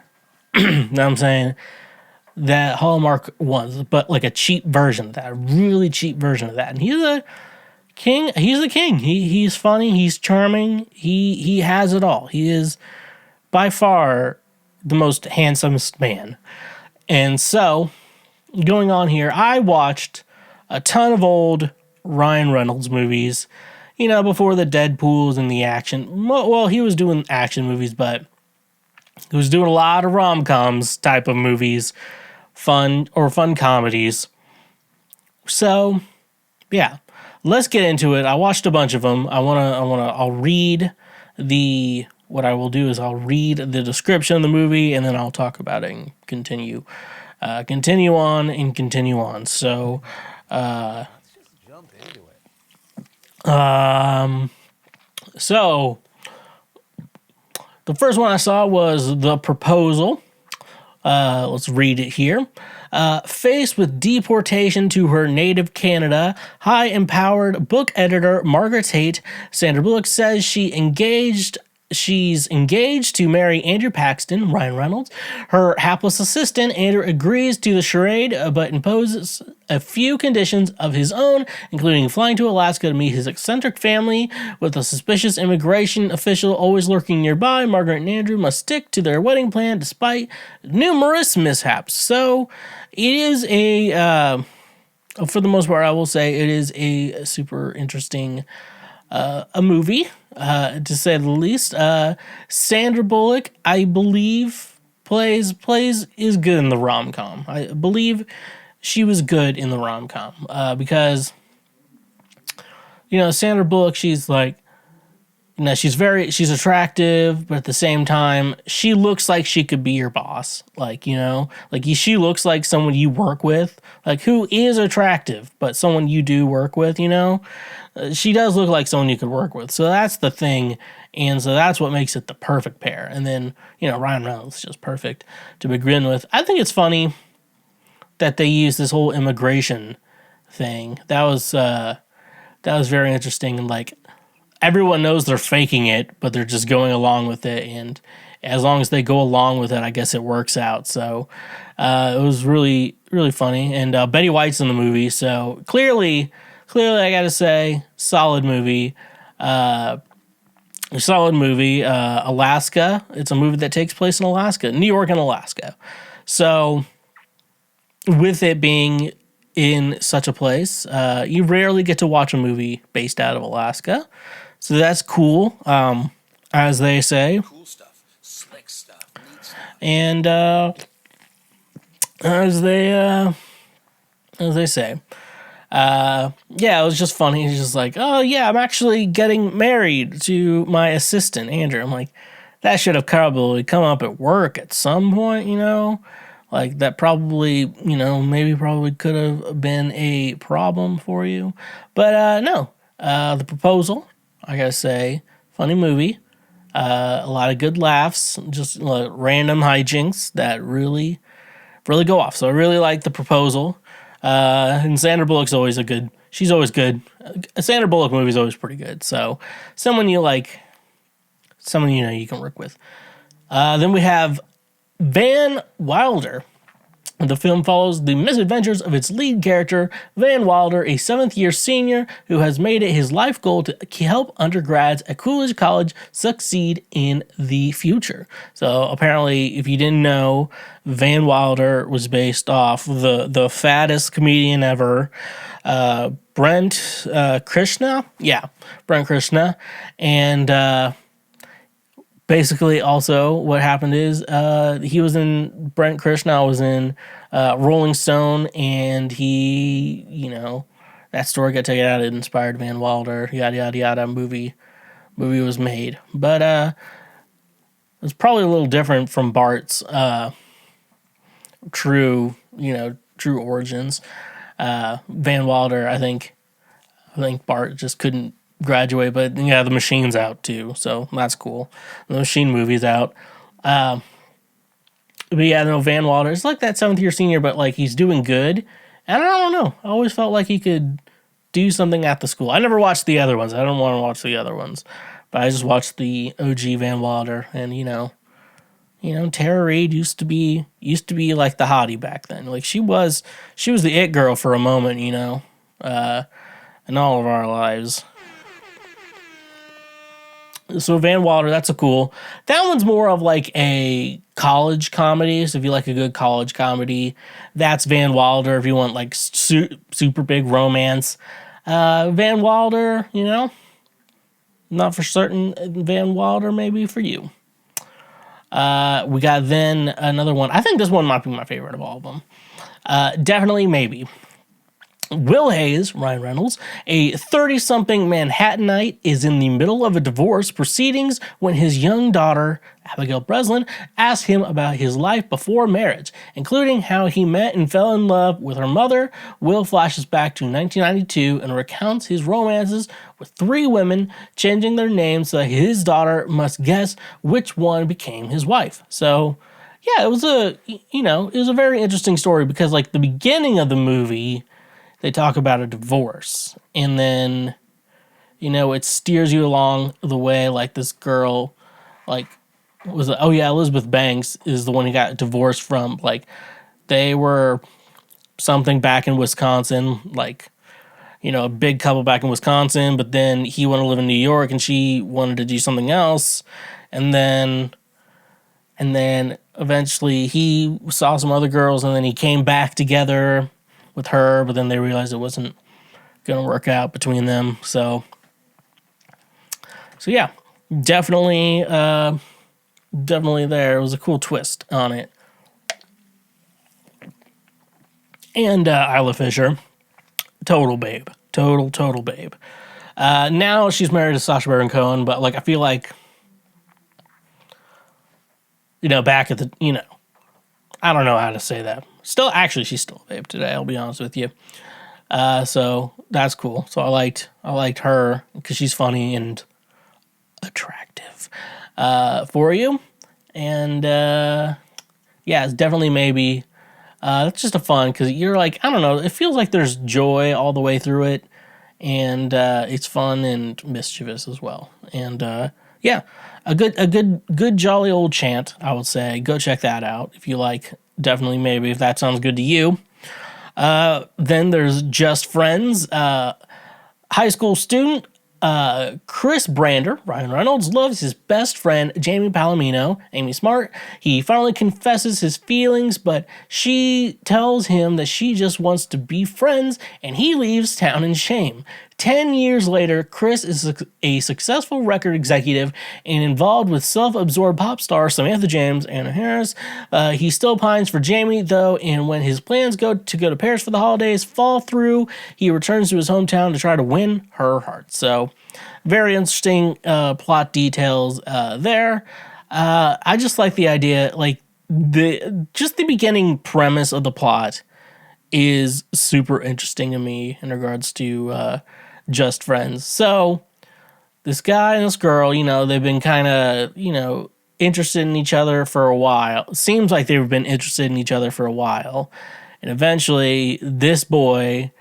know what I'm saying, that Hallmark wants, but like a cheap version of that, a really cheap version of that. And he's a king. He's the king. He's funny. He's charming. He has it all. He is by far the most handsomest man. And so, going on here, I watched a ton of old Ryan Reynolds movies, before the Deadpools and the action. Well, he was doing action movies, but he was doing a lot of rom-coms type of movies, fun comedies. So, yeah, let's get into it. I watched a bunch of them. I'll read what I will do is I'll read the description of the movie and then I'll talk about it and continue on. So, So, the first one I saw was The Proposal. Let's read it here. Faced with deportation to her native Canada, high-empowered book editor Margaret Tate, Sandra Bullock says she engaged she's engaged to marry Andrew Paxton, Ryan Reynolds. Her hapless assistant, Andrew, agrees to the charade, but imposes a few conditions of his own, including flying to Alaska to meet his eccentric family. With a suspicious immigration official always lurking nearby, Margaret and Andrew must stick to their wedding plan despite numerous mishaps. So it is for the most part, I will say it is a super interesting a movie, to say the least. Sandra Bullock, I believe, is good in the rom-com. I believe she was good in the rom-com, because, Sandra Bullock, she's like, she's attractive, but at the same time, she looks like she could be your boss. She looks like someone you work with, who is attractive, but someone you do work with, She does look like someone you could work with. So that's the thing. And so that's what makes it the perfect pair. And then, Ryan Reynolds is just perfect to begin with. I think it's funny that they use this whole immigration thing. That was very interesting. And everyone knows they're faking it, but they're just going along with it. And as long as they go along with it, I guess it works out. So it was really, really funny. And Betty White's in the movie. So clearly, I gotta say, solid movie. Alaska. It's a movie that takes place in Alaska, New York and Alaska. So, with it being in such a place, you rarely get to watch a movie based out of Alaska. So that's cool, as they say. Cool stuff, slick stuff, neat stuff. And as they say. It was just funny. He's just like, oh yeah, I'm actually getting married to my assistant, Andrew. I'm like, that should have probably come up at work at some point, that probably, probably could have been a problem for you. But, no, The Proposal, I gotta say, funny movie, a lot of good laughs, just random hijinks that really, really go off. So I really like The Proposal. And Sandra Bullock's always she's always good. A Sandra Bullock movie is always pretty good. So someone you like, someone you can work with. Then we have Van Wilder. The film follows the misadventures of its lead character, Van Wilder, a 7th-year senior who has made it his life goal to help undergrads at Coolidge College succeed in the future. So apparently, if you didn't know, Van Wilder was based off the fattest comedian ever, Brent Krishna. Yeah, Brent Krishna. And basically, also, what happened is Brent Krishna was in Rolling Stone, and he, that story got taken out. It inspired Van Wilder, yada, yada, yada. Movie was made. But it was probably a little different from Bart's true origins. Van Wilder, I think Bart just couldn't graduate, but the Machine's out too, so that's cool. The Machine movie's out. But Van Wilder is like that 7th-year senior, but he's doing good. And I don't know. I always felt like he could do something at the school. I never watched the other ones. I don't want to watch the other ones, but I just watched the OG Van Wilder, and Tara Reid used to be like the hottie back then. She was the it girl for a moment, in all of our lives. So Van Wilder, that's a cool. That one's more of a college comedy. So if you like a good college comedy, that's Van Wilder. If you want super big romance, Van Wilder, not for certain. Van Wilder maybe for you. We got then another one. I think this one might be my favorite of all of them. Definitely maybe. Will Hayes, Ryan Reynolds, a 30-something Manhattanite, is in the middle of a divorce proceedings when his young daughter, Abigail Breslin, asks him about his life before marriage, including how he met and fell in love with her mother. Will flashes back to 1992 and recounts his romances with 3 women, changing their names so that his daughter must guess which one became his wife. So, yeah, it was a very interesting story because, the beginning of the movie, they talk about a divorce, and then, it steers you along the way, this girl like, was it? Oh yeah, Elizabeth Banks is the one who got divorced from. Like, they were something back in Wisconsin, like, a big couple back in Wisconsin, but then he wanted to live in New York and she wanted to do something else. And then eventually he saw some other girls and then he came back together with her, but then they realized it wasn't going to work out between them. So yeah, definitely there. It was a cool twist on it. And Isla Fisher, total babe. Total babe. Now she's married to Sacha Baron Cohen, but like I feel like, back at the, I don't know how to say that. Still, actually, she's still a babe today. I'll be honest with you. So that's cool. So I liked her because she's funny and attractive for you. And yeah, it's definitely maybe. That's just a fun because you're like, I don't know. It feels like there's joy all the way through it, and it's fun and mischievous as well. And yeah, a good jolly old chant. I would say go check that out if you like. Definitely, maybe if that sounds good to you. Then there's Just Friends. High school student Chris Brander, Ryan Reynolds, loves his best friend, Jamie Palomino, Amy Smart. He finally confesses his feelings, but she tells him that she just wants to be friends, and he leaves town in shame. 10 years later, Chris is a successful record executive and involved with self-absorbed pop star Samantha James, Anna Harris. He still pines for Jamie, though, and when his plans to go to Paris for the holidays fall through, he returns to his hometown to try to win her heart. So, very interesting plot details there. I just like the idea, like, the beginning premise of the plot is super interesting to me in regards to Just Friends. So this guy and this girl, they've been kind of, interested in each other for a while. Seems like they've been interested in each other for a while. And eventually this boy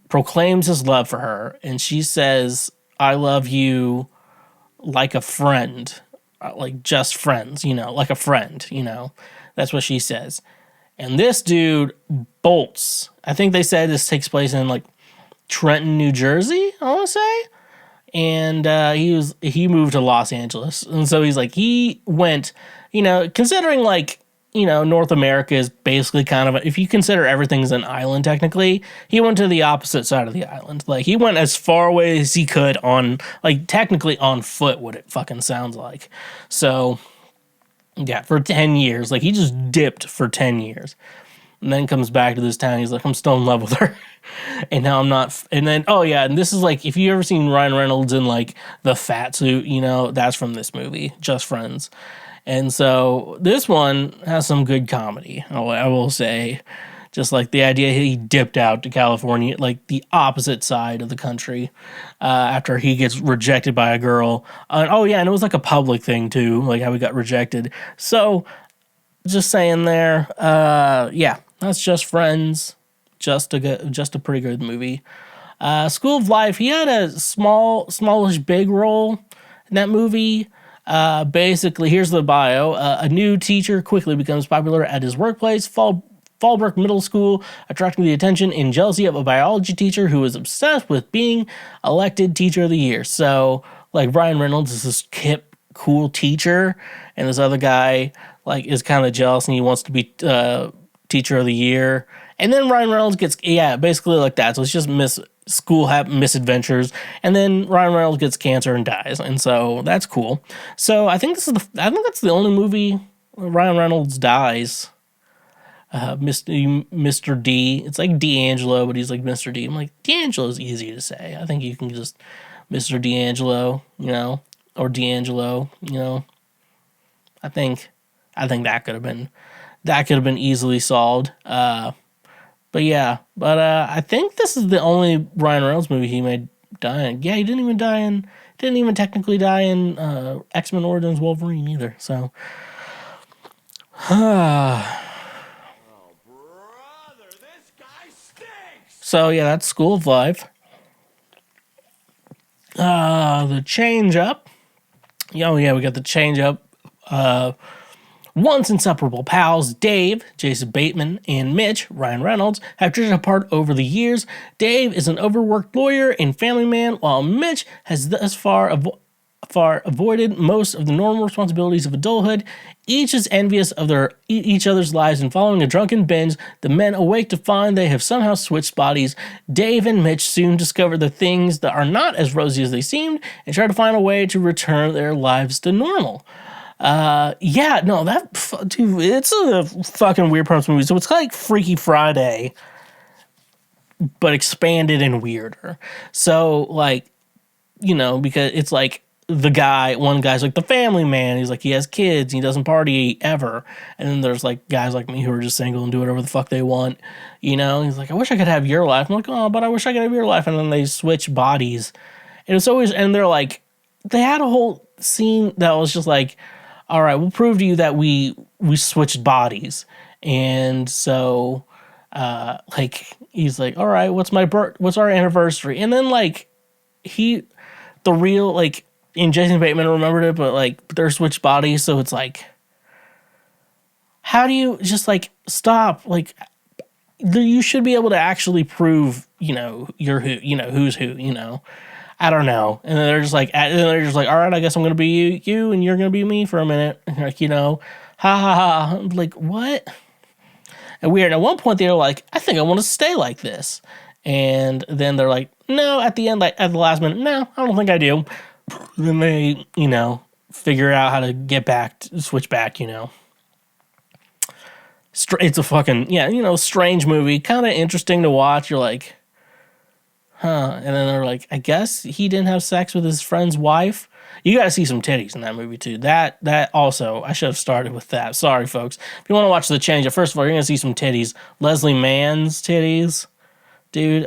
proclaims his love for her. And she says, I love you like a friend, like just friends, like a friend, That's what she says. And this dude bolts. I think they said this takes place in like Trenton, New Jersey, I want to say. And he moved to Los Angeles. And so he went, considering like, North America is basically kind of, if you consider everything's an island technically, he went to the opposite side of the island. Like he went as far away as he could on, like technically on foot, what it fucking sounds like. So yeah, for 10 years, like he just dipped for 10 years. And then comes back to this town. He's like, I'm still in love with her. And now I'm not. And then, oh yeah. And this is like, if you ever seen Ryan Reynolds in like the fat suit, that's from this movie, Just Friends. And so this one has some good comedy. I will say, just like the idea he dipped out to California, like the opposite side of the country, after he gets rejected by a girl. Oh yeah. And it was like a public thing too, like how he got rejected. So just saying there, yeah. That's Just Friends. Just a pretty good movie. School of Life. He had a smallish big role in that movie. Basically, here's the bio. A new teacher quickly becomes popular at his workplace, Fallbrook Middle School, attracting the attention and jealousy of a biology teacher who is obsessed with being elected Teacher of the Year. So, like, Ryan Reynolds is this hip, cool teacher, and this other guy, like, is kind of jealous and he wants to be Teacher of the Year. And then Ryan Reynolds gets, basically like that. So it's just misadventures. And then Ryan Reynolds gets cancer and dies. And so that's cool. So I think that's the only movie where Ryan Reynolds dies. Mr. D. It's like D'Angelo, but he's like Mr. D. I'm like, D'Angelo's easy to say. I think you can just Mr. D'Angelo, or D'Angelo, I think that could have been easily solved. But yeah, I think this is the only Ryan Reynolds movie he made die in. Yeah, he didn't even technically die in X-Men Origins Wolverine either. So, Brother, this guy stinks! So yeah, that's School of Life. The Change Up. Oh yeah, we got the change up. Once inseparable pals, Dave, Jason Bateman, and Mitch, Ryan Reynolds, have drifted apart over the years. Dave is an overworked lawyer and family man, while Mitch has thus far avoided most of the normal responsibilities of adulthood. Each is envious of each other's lives, and following a drunken binge, the men awake to find they have somehow switched bodies. Dave and Mitch soon discover the things that are not as rosy as they seemed, and try to find a way to return their lives to normal. Yeah, no, dude, it's a fucking weird premise movie. So it's like Freaky Friday, but expanded and weirder. So, like, you know, because it's like one guy's like the family man. He's like, he has kids, he doesn't party ever. And then there's like guys like me who are just single and do whatever the fuck they want. You know, he's like, I wish I could have your life. I'm like, oh, but I wish I could have your life. And then they switch bodies. And it's always, and they're like, they had a whole scene that was just like, all right, we'll prove to you that we switched bodies. And so, like, he's like, all right, what's our anniversary? And then, like, in Jason Bateman remembered it, but, like, they're switched bodies, so it's like, how do you just, like, stop? Like, you should be able to actually prove, you know, who's who, you know? I don't know. And then they're just like, all right, I guess I'm going to be you and you're going to be me for a minute. Like, you know, ha ha ha. I'm like, what? And weird. At one point, they're like, I think I want to stay like this. And then they're like, no, at the end, like at the last minute, no, I don't think I do. Then they, you know, figure out how to switch back, you know. It's a fucking, yeah, you know, strange movie. Kind of interesting to watch. You're like, huh. And then they're like, I guess he didn't have sex with his friend's wife. You gotta see some titties in that movie too. That also, I should have started with that. Sorry, folks. If you want to watch The Change, first of all, you're gonna see some titties. Leslie Mann's titties, dude.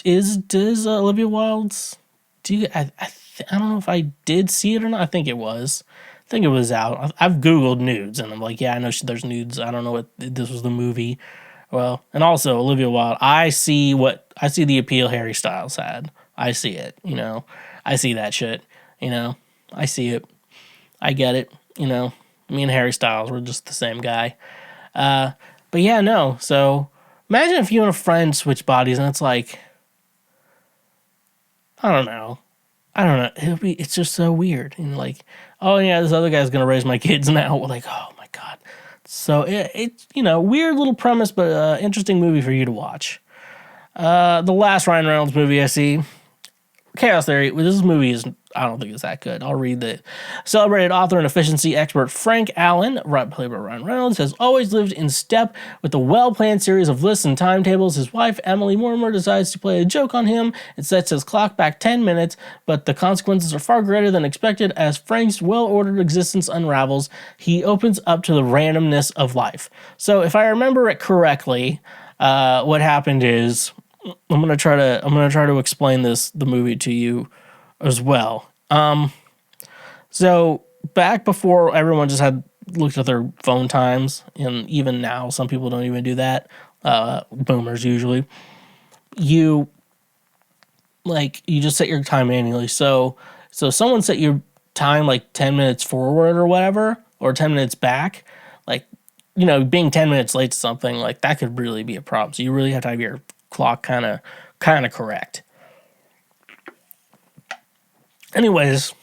Does Olivia Wilde's? I don't know if I did see it or not. I think it was out. I've Googled nudes, and I'm like, yeah, I know there's nudes. I don't know what this was the movie. Well, and also Olivia Wilde, I see the appeal Harry Styles had. I see it, you know. I see that shit, you know. I see it. I get it, you know. Me and Harry Styles were just the same guy. But yeah, no. So imagine if you and a friend switch bodies, and it's like, I don't know. It's just so weird. And like, oh yeah, this other guy's gonna raise my kids now. We're like, oh my god. So it's, you know, weird little premise, but interesting movie for you to watch. The last Ryan Reynolds movie I see, Chaos Theory. This movie I don't think it's that good. I'll read the celebrated author and efficiency expert Frank Allen, played by Ryan Reynolds, has always lived in step with the well-planned series of lists and timetables. His wife, Emily Mortimer, decides to play a joke on him and sets his clock back 10 minutes, but the consequences are far greater than expected as Frank's well-ordered existence unravels. He opens up to the randomness of life. So if I remember it correctly, what happened is, I'm gonna try to explain the movie to you as well. So back before everyone just had looked at their phone times, and even now some people don't even do that. Boomers usually. You just set your time manually. So someone set your time like 10 minutes forward or whatever, or 10 minutes back. Like, you know, being 10 minutes late to something, like that could really be a problem. So you really have to have your clock kind of correct. Anyways,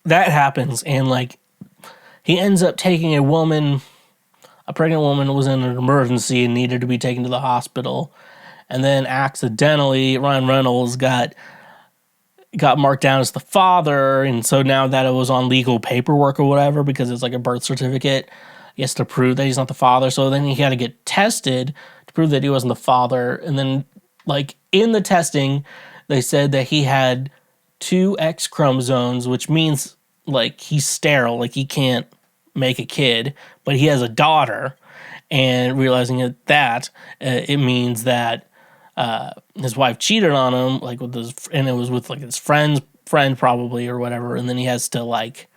that happens, and like he ends up taking a pregnant woman who was in an emergency and needed to be taken to the hospital, and then accidentally Ryan Reynolds got marked down as the father, and so now that it was on legal paperwork or whatever, because it's like a birth certificate, he has to prove that he's not the father. So then he had to get tested to prove that he wasn't the father, and then like in the testing, they said that he had 2 X chromosomes, which means like he's sterile, like he can't make a kid, but he has a daughter. And realizing that it means that his wife cheated on him, like and it was with like his friend probably or whatever. And then he has to like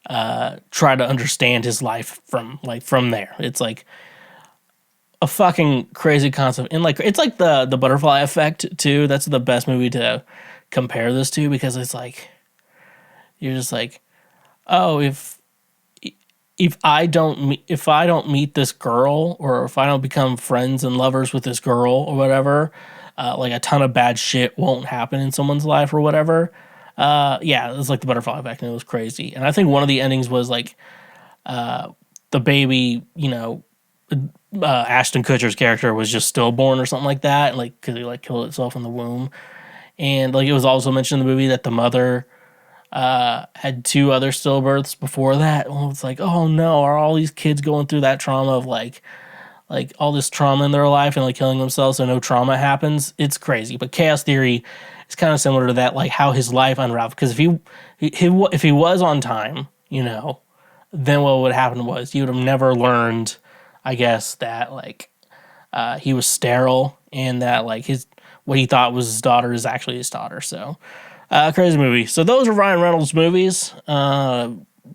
try to understand his life from there. It's like a fucking crazy concept, and like it's like the Butterfly Effect too. That's the best movie to compare this to, because it's like you're just like, oh, if I don't meet this girl, or if I don't become friends and lovers with this girl or whatever, like a ton of bad shit won't happen in someone's life or whatever. Yeah, it was like the butterfly effect, and it was crazy. And I think one of the endings was like the baby, Ashton Kutcher's character was just stillborn or something like that, like because he like killed itself in the womb. And like it was also mentioned in the movie that the mother had 2 other stillbirths before that. Well, it's like, oh no, are all these kids going through that trauma of like all this trauma in their life and like killing themselves so no trauma happens? It's crazy. But Chaos Theory is kind of similar to that, like how his life unraveled. Because if he was on time, then what would happen was he would have never learned, I guess, that like he was sterile, and that like what he thought was his daughter is actually his daughter. So crazy movie. So those are Ryan Reynolds movies.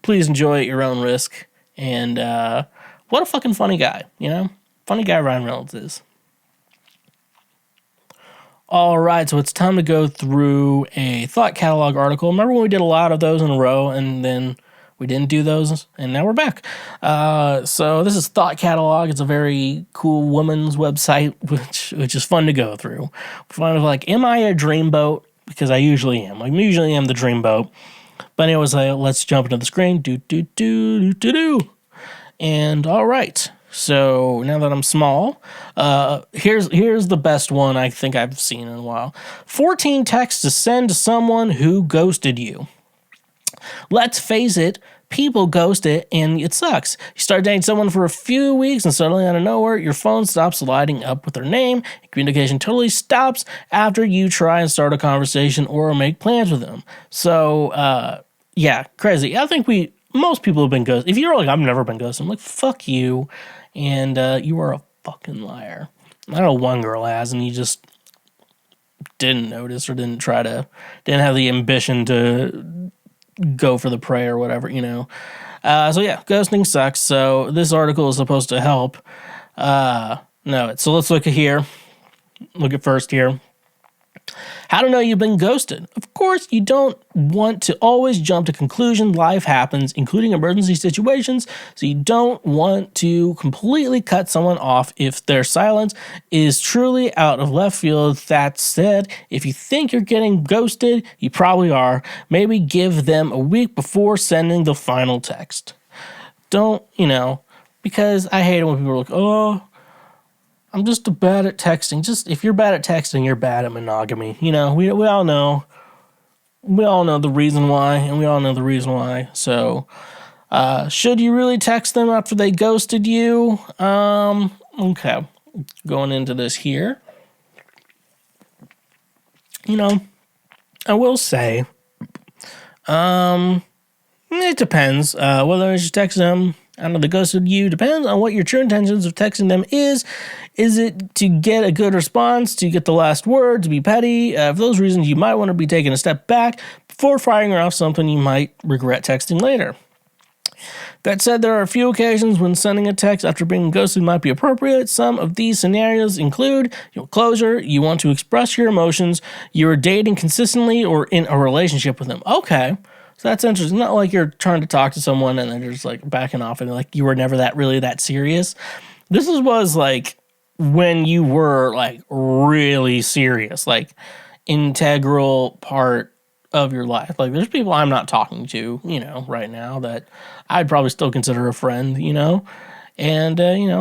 Please enjoy at your own risk. And what a fucking funny guy, Funny guy Ryan Reynolds is. All right, so it's time to go through a thought catalog article. Remember when we did a lot of those in a row and then we didn't do those, and now we're back. So this is Thought Catalog. It's a very cool woman's website, which is fun to go through. Fun of like, am I a dreamboat? Because I usually am. I usually am the dreamboat. But anyways, let's jump into the screen. And all right. So now that I'm small, here's the best one I think I've seen in a while. 14 texts to send to someone who ghosted you. Let's face it, people ghost it, and it sucks. You start dating someone for a few weeks, and suddenly out of nowhere, your phone stops lighting up with their name, and communication totally stops after you try and start a conversation or make plans with them. So, yeah, crazy. I think most people have been ghosted. If you're like, I've never been ghosted, I'm like, fuck you, and you are a fucking liar. I know one girl has, and you just didn't notice or didn't have the ambition to go for the prey or whatever, So yeah, ghosting sucks. So this article is supposed to help. So let's look at first here. How to know you've been ghosted. Of course, you don't want to always jump to conclusions. Life happens, including emergency situations, so you don't want to completely cut someone off if their silence is truly out of left field. That said, if you think you're getting ghosted, you probably are. Maybe give them a week before sending the final text. Don't, because I hate it when people are like, oh, I'm just bad at texting. Just if you're bad at texting, you're bad at monogamy. We all know. We all know the reason why, and we all know the reason why. So, should you really text them after they ghosted you? Okay. Going into this here. I will say, it depends. Whether you text them, I know they ghosted you, depends on what your true intentions of texting them is. Is it to get a good response, to get the last word, to be petty? For those reasons, you might want to be taking a step back before firing off something you might regret texting later. That said, there are a few occasions when sending a text after being ghosted might be appropriate. Some of these scenarios include closure, you want to express your emotions, you're dating consistently or in a relationship with them. Okay. So that's interesting. Not like you're trying to talk to someone and they're just like backing off and like you were never really that serious. This was like when you were like really serious, like integral part of your life. Like there's people I'm not talking to, right now that I'd probably still consider a friend, and,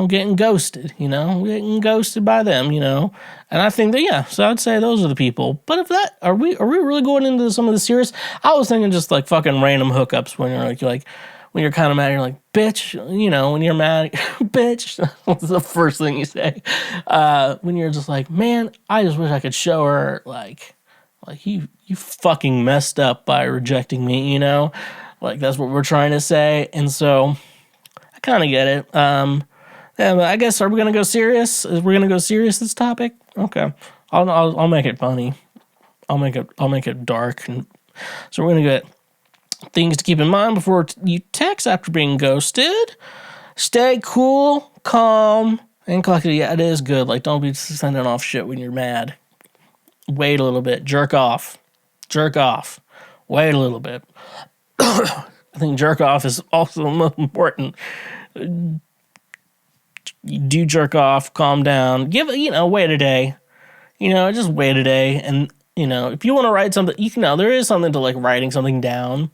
getting ghosted, getting ghosted by them, and I think that, yeah, so I'd say those are the people. But if that, are we really going into some of the serious? I was thinking just like fucking random hookups when you're like, when you're kind of mad, you're like, bitch, when you're mad, bitch, what's the first thing you say? When you're just like, man, I just wish I could show her, like you fucking messed up by rejecting me, like that's what we're trying to say. And so I kind of get it. Yeah, but I guess, are we going to go serious? We're going to go serious this topic? Okay. I'll make it funny. I'll make it dark. And so we're going to get things to keep in mind before you text after being ghosted. Stay cool, calm, and collected. Yeah, it is good. Like, don't be sending off shit when you're mad. Wait a little bit. Jerk off. Wait a little bit. I think jerk off is also most important. You do jerk off, calm down, wait a day. Just wait a day. And, if you want to write something, there is something to like writing something down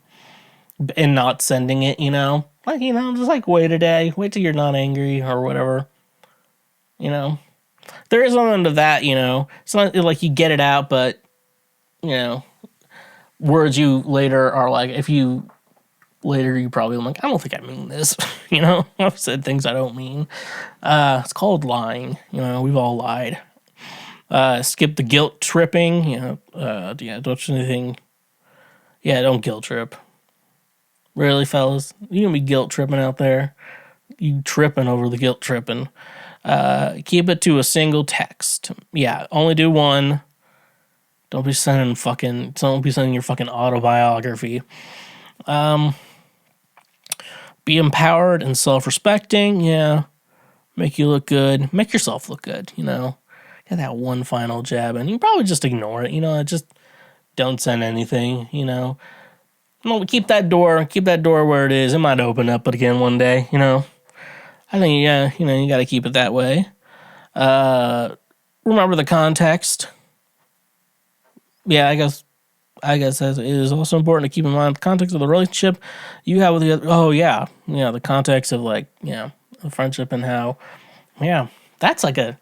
and not sending it, just like wait a day, wait till you're not angry or whatever. There is something to that, it's not like you get it out, but, words you later are like, if you later, you probably like, I don't think I mean this. I've said things I don't mean. It's called lying. We've all lied. Skip the guilt tripping. Don't do anything. Yeah, don't guilt trip. Really, fellas? You gonna be guilt tripping out there? You tripping over the guilt tripping. Keep it to a single text. Yeah, only do one. Don't be sending your fucking autobiography. Be empowered and self-respecting. Yeah. Make you look good. Make yourself look good, Get that one final jab and you probably just ignore it, just don't send anything, No, keep that door where it is. It might open up again one day, I think, you got to keep it that way. Remember the context. Yeah, I guess it is also important to keep in mind the context of the relationship you have with the other. Oh, yeah. The context of, the friendship and how, that's like a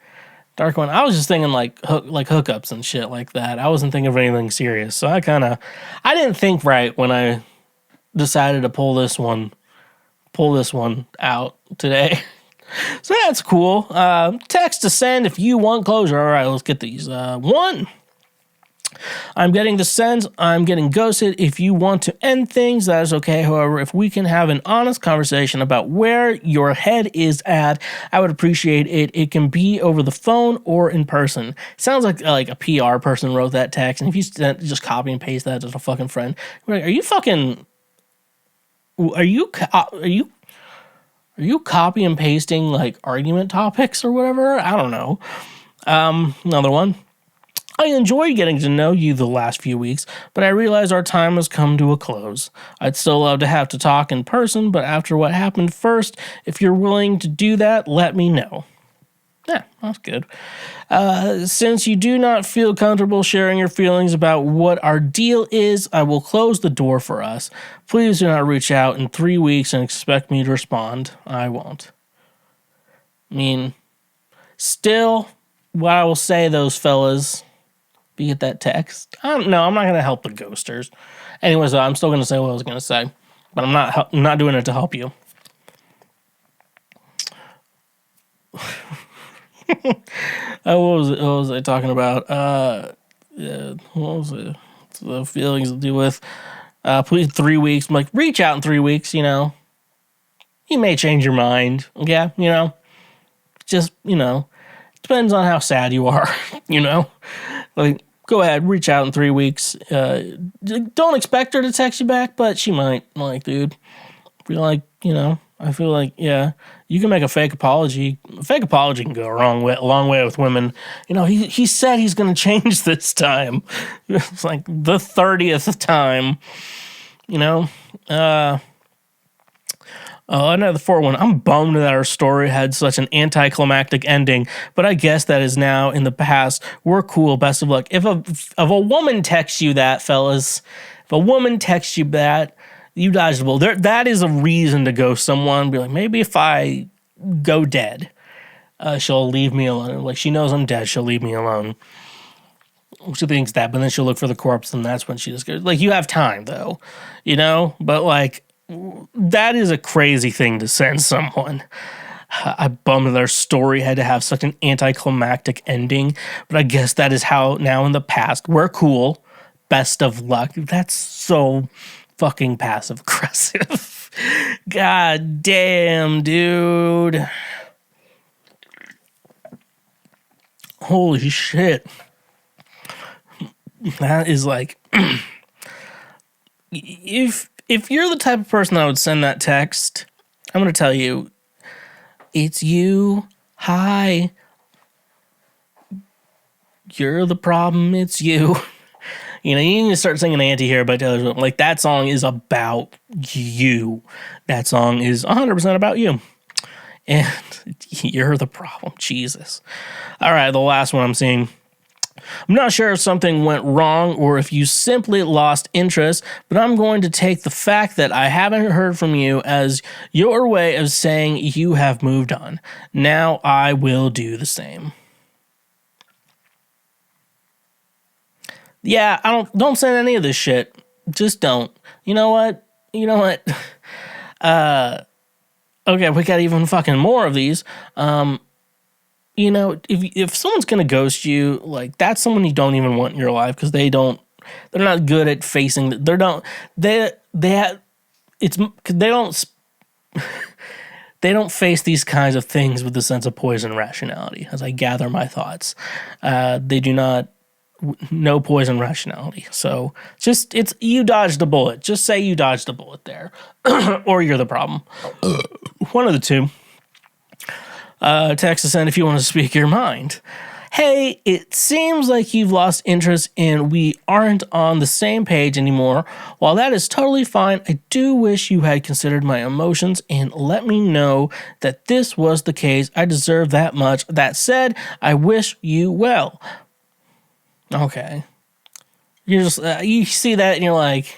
dark one. I was just thinking, hookups and shit like that. I wasn't thinking of anything serious. So I didn't think right when I decided to pull this one out today. So that's cool. Text to send if you want closure. All right, let's get these. One. I'm getting the sense I'm getting ghosted. If you want to end things, that is okay. However, if we can have an honest conversation about where your head is at, I would appreciate it. It can be over the phone or in person. Sounds like a PR person wrote that text, and if you just copy and paste that as a fucking friend, are you copy and pasting like argument topics or whatever? I don't know. Another one. I enjoyed getting to know you the last few weeks, but I realize our time has come to a close. I'd still love to have to talk in person, but after what happened first, if you're willing to do that, let me know. Yeah, that's good. Since you do not feel comfortable sharing your feelings about what our deal is, I will close the door for us. Please do not reach out in 3 weeks and expect me to respond. I won't. I mean, still, what I will say, those fellas, if you get that text, I'm not going to help the ghosters. Anyways, I'm still going to say what I was going to say, but I'm not doing it to help you. What was I talking about? What was it? The feelings to do with, please 3 weeks. I'm like, reach out in 3 weeks, You may change your mind. Yeah, just, depends on how sad you are, Like, go ahead, reach out in 3 weeks. Don't expect her to text you back, but she might. Like, dude, feel like, I feel like, yeah, you can make a fake apology. A fake apology can go a long way with women. He said he's going to change this time. It's like the 30th time, Another 4-1. I'm bummed that our story had such an anticlimactic ending, but I guess that is now in the past. We're cool. Best of luck. If a woman texts you that, fellas, if a woman texts you that, you dodged the bullet. That is a reason to ghost someone. Be like, maybe if I go dead, she'll leave me alone. Like, she knows I'm dead, she'll leave me alone. She thinks that, but then she'll look for the corpse, and that's when she just goes. Like, you have time, though, But, like, that is a crazy thing to send someone. I bummed that our story had to have such an anticlimactic ending, but I guess that is how now in the past. We're cool. Best of luck. That's so fucking passive aggressive. God damn, dude. Holy shit. That is like if you're the type of person that would send that text, I'm going to tell you, it's you. Hi. You're the problem. It's you. You need to start singing Anti-Hero by Taylor Swift. Like, that song is about you. That song is 100% about you. And you're the problem. Jesus. All right, the last one I'm seeing. I'm not sure if something went wrong or if you simply lost interest, but I'm going to take the fact that I haven't heard from you as your way of saying you have moved on. Now I will do the same. Yeah, don't send any of this shit. Just don't. You know what? Okay, we got even fucking more of these. If someone's gonna ghost you, like, that's someone you don't even want in your life because they're not good at facing. They don't face these kinds of things with a sense of poison rationality. As I gather my thoughts, they do not no poison rationality. So you dodged a bullet. Just say you dodged a bullet there, or you're the problem. One of the two. Text us in if you want to speak your mind. Hey, it seems like you've lost interest and we aren't on the same page anymore. While that is totally fine, I do wish you had considered my emotions and let me know that this was the case. I deserve that much. That said, I wish you well. Okay. You're just, you see that and you're like,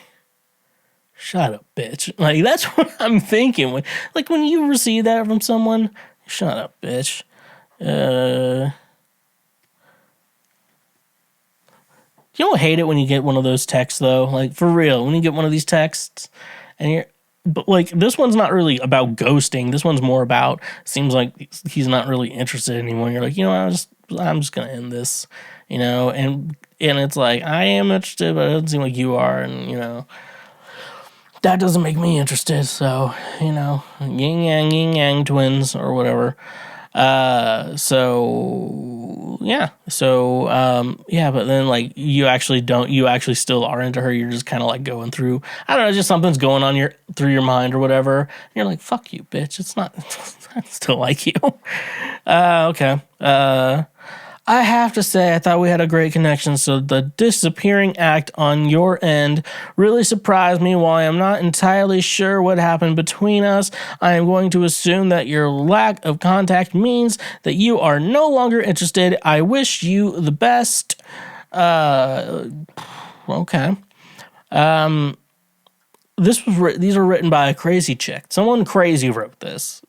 shut up, bitch. Like, that's what I'm thinking. Like, when you receive that from someone, shut up, bitch. You don't hate it when you get one of those texts, though? Like, for real, when you get one of these texts, and but, like, this one's not really about ghosting. This one's more about, seems like he's not really interested anymore. You're like, I'm just gonna end this, and it's like, I am interested, but it doesn't seem like you are, and, that doesn't make me interested, so, yin yang twins, or whatever. But then, like, you actually still are into her, you're just kind of, like, going through, I don't know, just something's going on through your mind or whatever, and you're like, fuck you, bitch, it's not, I still like you. Okay. I have to say, I thought we had a great connection, so the disappearing act on your end really surprised me. While I am not entirely sure what happened between us, I am going to assume that your lack of contact means that you are no longer interested. I wish you the best. Okay. These were written by a crazy chick. Someone crazy wrote this.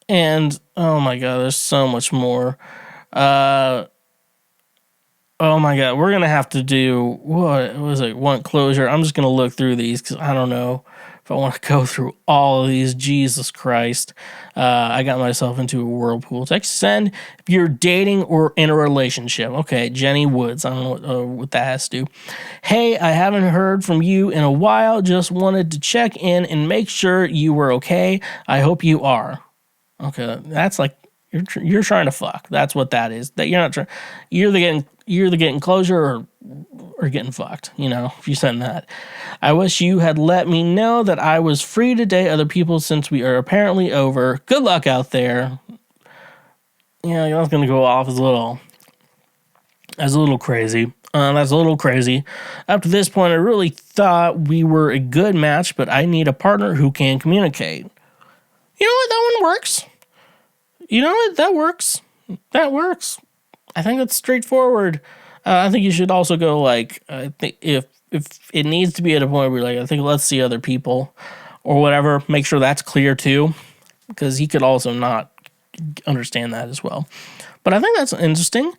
And, oh my god, there's so much more. Oh my god, we're gonna have to do, one closure. I'm just gonna look through these, because I don't know if I want to go through all of these. Jesus Christ. I got myself into a whirlpool. Text send if you're dating or in a relationship. Okay, Jenny Woods. I don't know what that has to do. Hey, I haven't heard from you in a while. Just wanted to check in and make sure you were okay. I hope you are. Okay, that's like you're trying to fuck. That's what that is. That you're not trying. You're the getting closure or getting fucked. If you send that. I wish you had let me know that I was free to date other people since we are apparently over. Good luck out there. You're not gonna go off as a little crazy. That's a little crazy. Up to this point, I really thought we were a good match, but I need a partner who can communicate. You know what? That one works. That works. I think that's straightforward. I think you should also go, like, I think if it needs to be at a point where you're like, I think let's see other people or whatever, make sure that's clear too, because he could also not understand that as well. But I think that's interesting.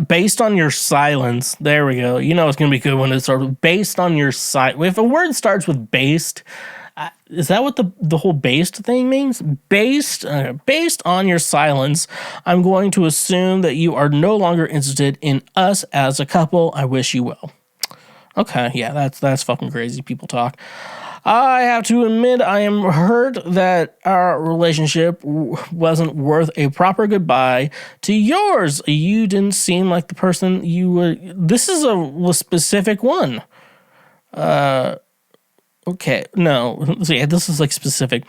Based on your silence, there we go. It's going to be good when it starts with based on your silence. If a word starts with based, is that what the whole based thing means? Based on your silence, I'm going to assume that you are no longer interested in us as a couple. I wish you well. Okay, yeah, that's fucking crazy people talk. I have to admit, I am hurt that our relationship wasn't worth a proper goodbye to yours. You didn't seem like the person you would. This is a specific one. Okay, no, yeah, this is like specific.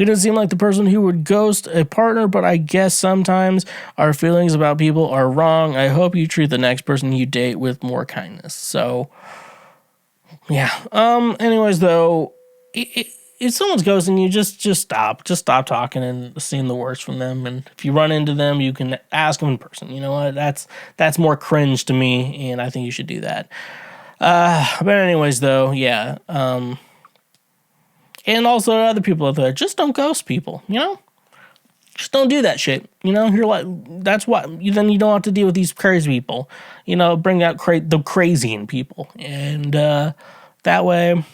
You don't seem like the person who would ghost a partner, but I guess sometimes our feelings about people are wrong. I hope you treat the next person you date with more kindness. So, yeah. Anyways, though, if someone's ghosting you, just stop. Just stop talking and seeing the worst from them. And if you run into them, you can ask them in person. You know what? That's more cringe to me, and I think you should do that. But anyways, though, yeah. And also other people out there, just don't ghost people, you know? Just don't do that shit. You know, you're like, that's why, then you don't have to deal with these crazy people. You know, bring out the crazy in people. And that way,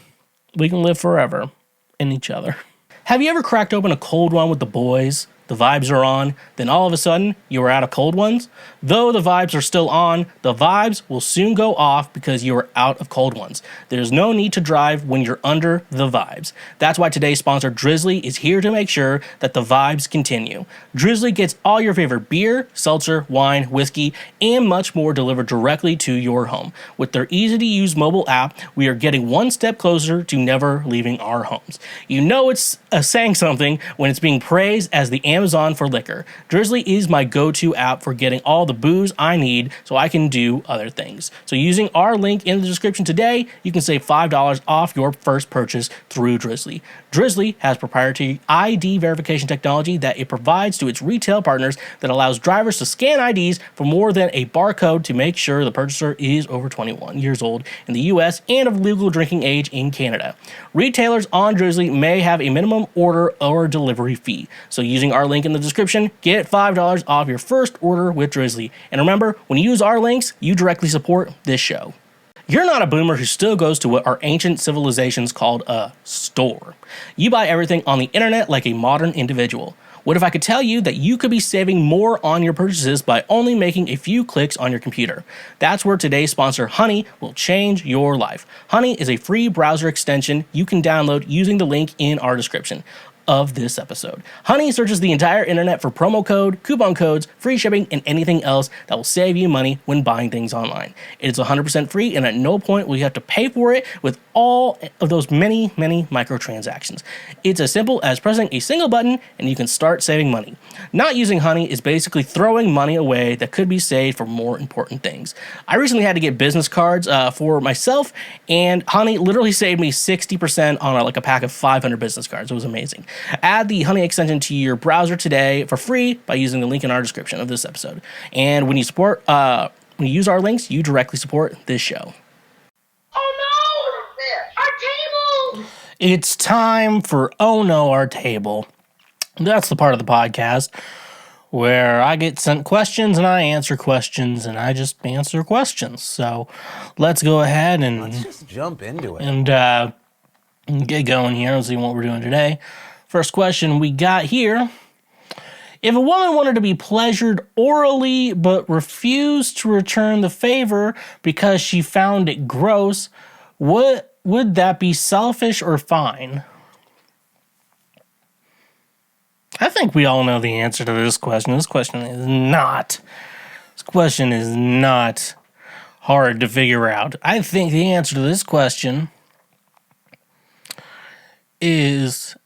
we can live forever in each other. Have you ever cracked open a cold one with the boys? The vibes are on, then all of a sudden, you are out of cold ones? Though the vibes are still on, the vibes will soon go off because you are out of cold ones. There's no need to drive when you're under the vibes. That's why today's sponsor, Drizly, is here to make sure that the vibes continue. Drizly gets all your favorite beer, seltzer, wine, whiskey, and much more delivered directly to your home. With their easy-to-use mobile app, we are getting one step closer to never leaving our homes. You know it's saying something when it's being praised as the Amazon for liquor. Drizly is my go-to app for getting all the booze I need so I can do other things. So using our link in the description today, you can save $5 off your first purchase through Drizly. Drizly has proprietary ID verification technology that it provides to its retail partners that allows drivers to scan IDs for more than a barcode to make sure the purchaser is over 21 years old in the US and of legal drinking age in Canada. Retailers on Drizly may have a minimum order or delivery fee. So using our link in the description, get $5 off your first order with Drizly. And remember, when you use our links, you directly support this show. You're not a boomer who still goes to what our ancient civilizations called a store. You buy everything on the internet like a modern individual. What if I could tell you that you could be saving more on your purchases by only making a few clicks on your computer? That's where today's sponsor, Honey, will change your life. Honey is a free browser extension you can download using the link in our description of this episode. Honey searches the entire internet for promo code, coupon codes, free shipping, and anything else that will save you money when buying things online. It's 100% free, and at no point will you have to pay for it with all of those many microtransactions. It's as simple as pressing a single button and you can start saving money. Not using Honey is basically throwing money away that could be saved for more important things. I recently had to get business cards for myself, and Honey literally saved me 60% on a pack of 500 business cards. It was amazing. Add the Honey extension to your browser today for free by using the link in our description of this episode. And when you use our links, you directly support this show. Oh no! Our table! It's time for Oh No, Our Table. That's the part of the podcast where I get sent questions and I answer questions and I just answer questions. So let's go ahead and let's just jump into it and get going here and see what we're doing today. First question we got here. If a woman wanted to be pleasured orally but refused to return the favor because she found it gross, would that be selfish or fine? I think we all know the answer to this question. This question is not hard to figure out. I think the answer to this question is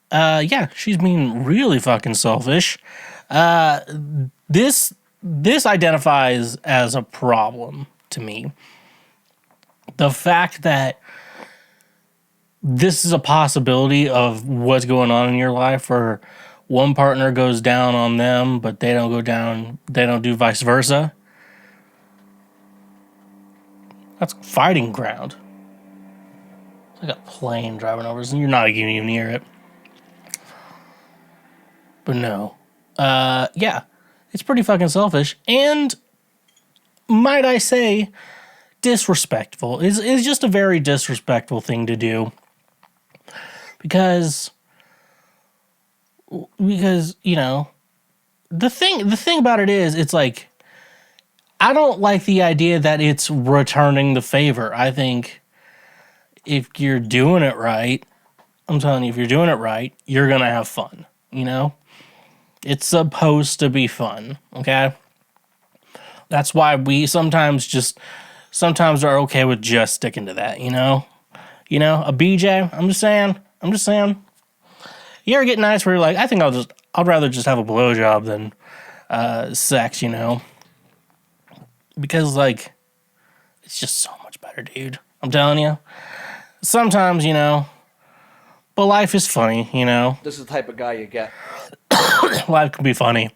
she's being really fucking selfish. This identifies as a problem to me. The fact that this is a possibility of what's going on in your life, where one partner goes down on them, but they don't do vice versa. That's fighting ground. It's like a plane driving over us, and you're not even near it. But no. It's pretty fucking selfish. And, might I say, disrespectful. It's just a very disrespectful thing to do. Because, you know, the thing about it is, it's like, I don't like the idea that it's returning the favor. I think if you're doing it right, I'm telling you, if you're doing it right, you're going to have fun, you know? It's supposed to be fun, okay? That's why we sometimes are okay with just sticking to that, you know? You know, a BJ, I'm just saying. You ever get nights where you're like, I think I'd rather just have a blowjob than sex, you know? Because, like, it's just so much better, dude. I'm telling you. Sometimes, you know, but life is funny, you know? This is the type of guy you get. Life can be funny.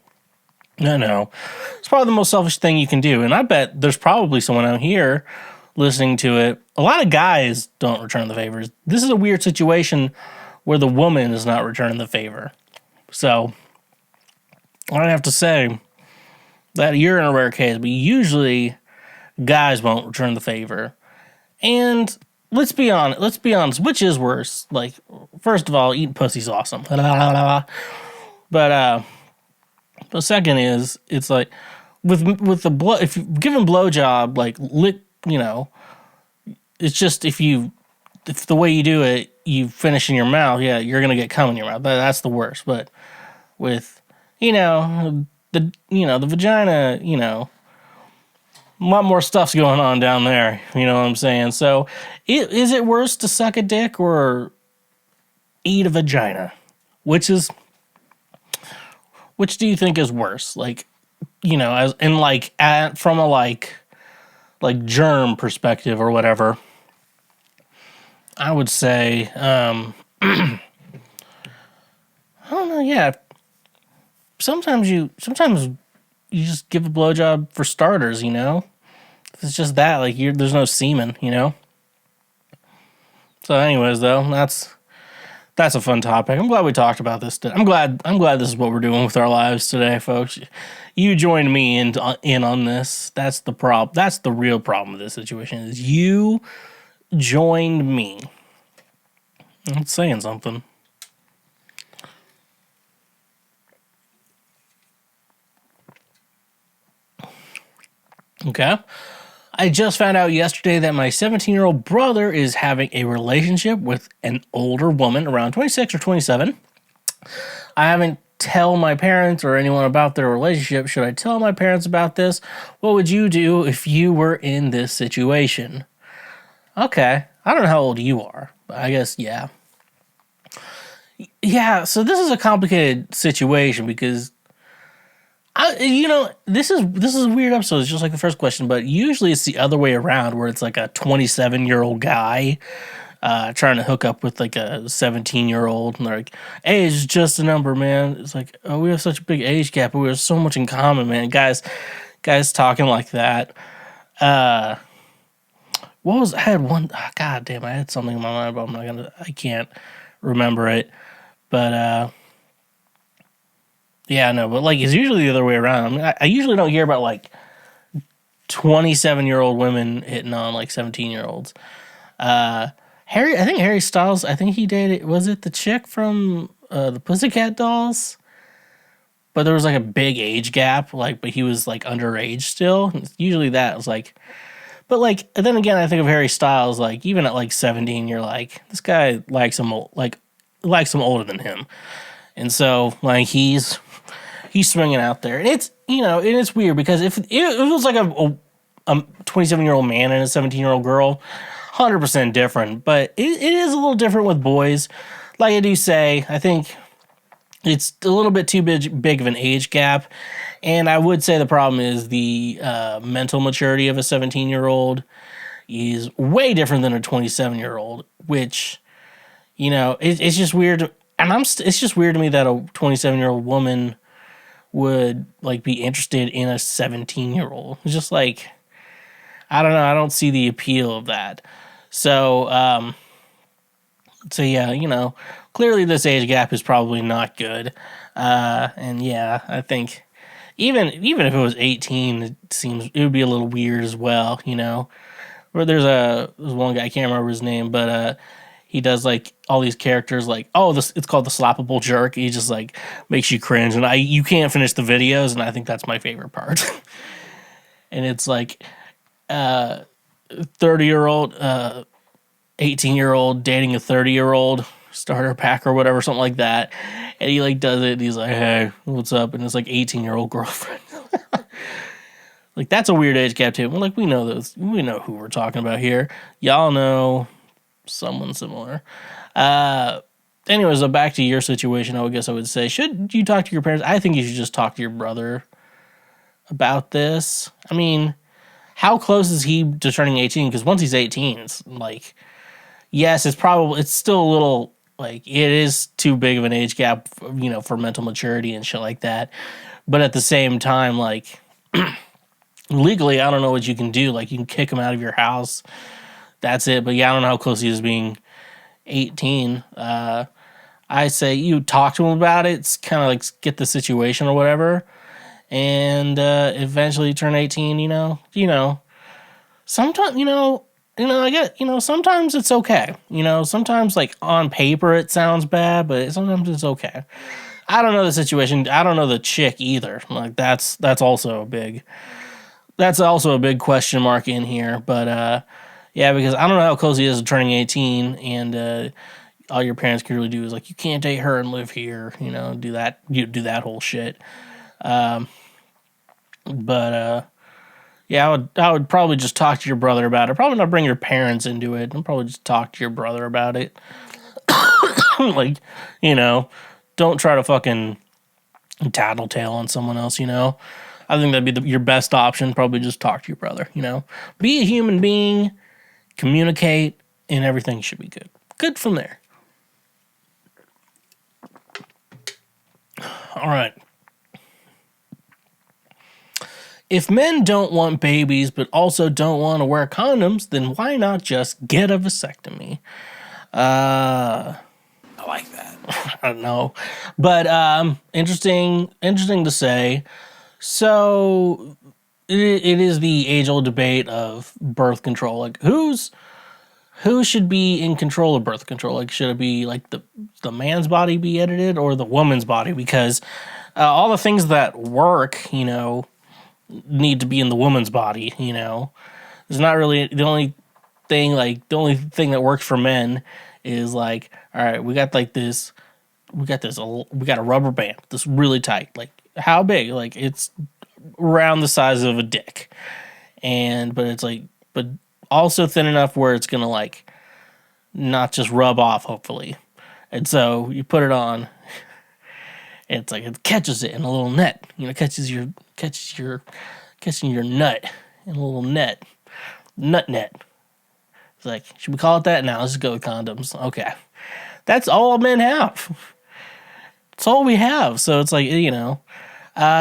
No. It's probably the most selfish thing you can do. And I bet there's probably someone out here listening to it. A lot of guys don't return the favors. This is a weird situation where the woman is not returning the favor. So, I'd have to say that you're in a rare case, but usually guys won't return the favor. And let's be honest, which is worse? Like, first of all, eating pussy's awesome. But the second is, it's like, with the blow, if you give him blowjob, like, lick, you know, it's just if the way you do it, you finish in your mouth, yeah, you're gonna get cum in your mouth. That's the worst. But with, you know, the vagina, you know, a lot more stuff's going on down there. You know what I'm saying? So, is it worse to suck a dick or eat a vagina? Which do you think is worse? Like, you know, as in like from a like germ perspective or whatever. I would say, I don't know. Yeah, sometimes you just give a blowjob for starters. You know, if it's just that, like, there's no semen. You know. So, anyways, though, that's a fun topic. I'm glad we talked about this today. I'm glad this is what we're doing with our lives today, folks. You joined me in on this. That's the problem. That's the real problem with this situation is you joined me. It's saying something. Okay. I just found out yesterday that my 17-year-old brother is having a relationship with an older woman around 26 or 27. I haven't tell my parents or anyone about their relationship. Should I tell my parents about this? What would you do if you were in this situation? Okay. I don't know how old you are, but I guess, yeah. Yeah, so this is a complicated situation because this is a weird episode. It's just like the first question, but usually it's the other way around where it's like a 27-year-old guy trying to hook up with like a 17-year-old, and they're like, age is just a number, man. It's like, oh, we have such a big age gap, but we have so much in common, man. Guys talking like that. I had one, god damn, I had something in my mind, but I can't remember it. But, yeah, no, but like, it's usually the other way around. I mean, I usually don't hear about like 27-year-old women hitting on like 17-year-olds. I think Harry Styles, I think he dated, was it the chick from the Pussycat Dolls? But there was like a big age gap, like, but he was like underage still. Usually that was like, but like, then again, I think of Harry Styles, like, even at like 17, you're like, this guy likes him older than him. And so, like, he's swinging out there. And it's, and it's weird because if it was like a 27-year-old man and a 17-year-old girl, 100% different. But it is a little different with boys. Like I do say, I think it's a little bit too big of an age gap. And I would say the problem is the mental maturity of a 17-year-old is way different than a 27-year-old, which, it's just weird. And it's just weird to me that a 27-year-old woman would like be interested in a 17-year-old. It's just like, I don't know. I don't see the appeal of that. So yeah, clearly this age gap is probably not good. And yeah, I think even if it was 18, it would be a little weird as well, Where there's one guy, I can't remember his name, but he does like all these characters like, it's called the Slappable Jerk. He just like makes you cringe, and you can't finish the videos, and I think that's my favorite part. And it's like 30-year-old, 18-year-old dating a 30-year-old starter pack or whatever, something like that. And he like does it, and he's like, hey, what's up? And it's like 18-year-old girlfriend. Like, that's a weird age gap too. Well, like, we know who we're talking about here. Y'all know someone similar. anyways, so back to your situation, I guess I would say, should you talk to your parents? I think you should just talk to your brother about this. I mean, how close is he to turning 18? Because once he's 18, it's like, yes, it's still a little, like, it is too big of an age gap, for mental maturity and shit like that. But at the same time, like, legally, I don't know what you can do. Like, you can kick him out of your house. That's it. But yeah, I don't know how close he is being 18. I say you talk to him about it. It's kind of like get the situation or whatever. And eventually turn 18, sometimes, I get, sometimes it's okay. Sometimes like on paper it sounds bad, but sometimes it's okay. I don't know the situation. I don't know the chick either. Like that's also a big question mark in here. But yeah, because I don't know how close he is to turning 18, and all your parents can really do is like, you can't date her and live here, do that whole shit. But yeah, I would probably just talk to your brother about it. Probably not bring your parents into it. I'd probably just talk to your brother about it. Like, don't try to fucking tattletale on someone else, I think that'd be your best option. Probably just talk to your brother, Be a human being, communicate, and everything should be good. Good from there. All right. If men don't want babies but also don't want to wear condoms, then why not just get a vasectomy? I like that. I don't know. But interesting to say. So it is the age-old debate of birth control. Like who should be in control of birth control? Like should it be like the man's body be edited or the woman's body? Because all the things that work, need to be in the woman's body, It's not really the only thing that works for men is like, all right, we got a rubber band that's really tight. Like how big? Like it's around the size of a dick. But also thin enough where it's gonna like not just rub off, hopefully. And so you put it on. It's like it catches it in a little net. Catching your nut in a little net. Nut net. It's like, should we call it that? Now let's just go with condoms. Okay. That's all men have. That's all we have. So it's like,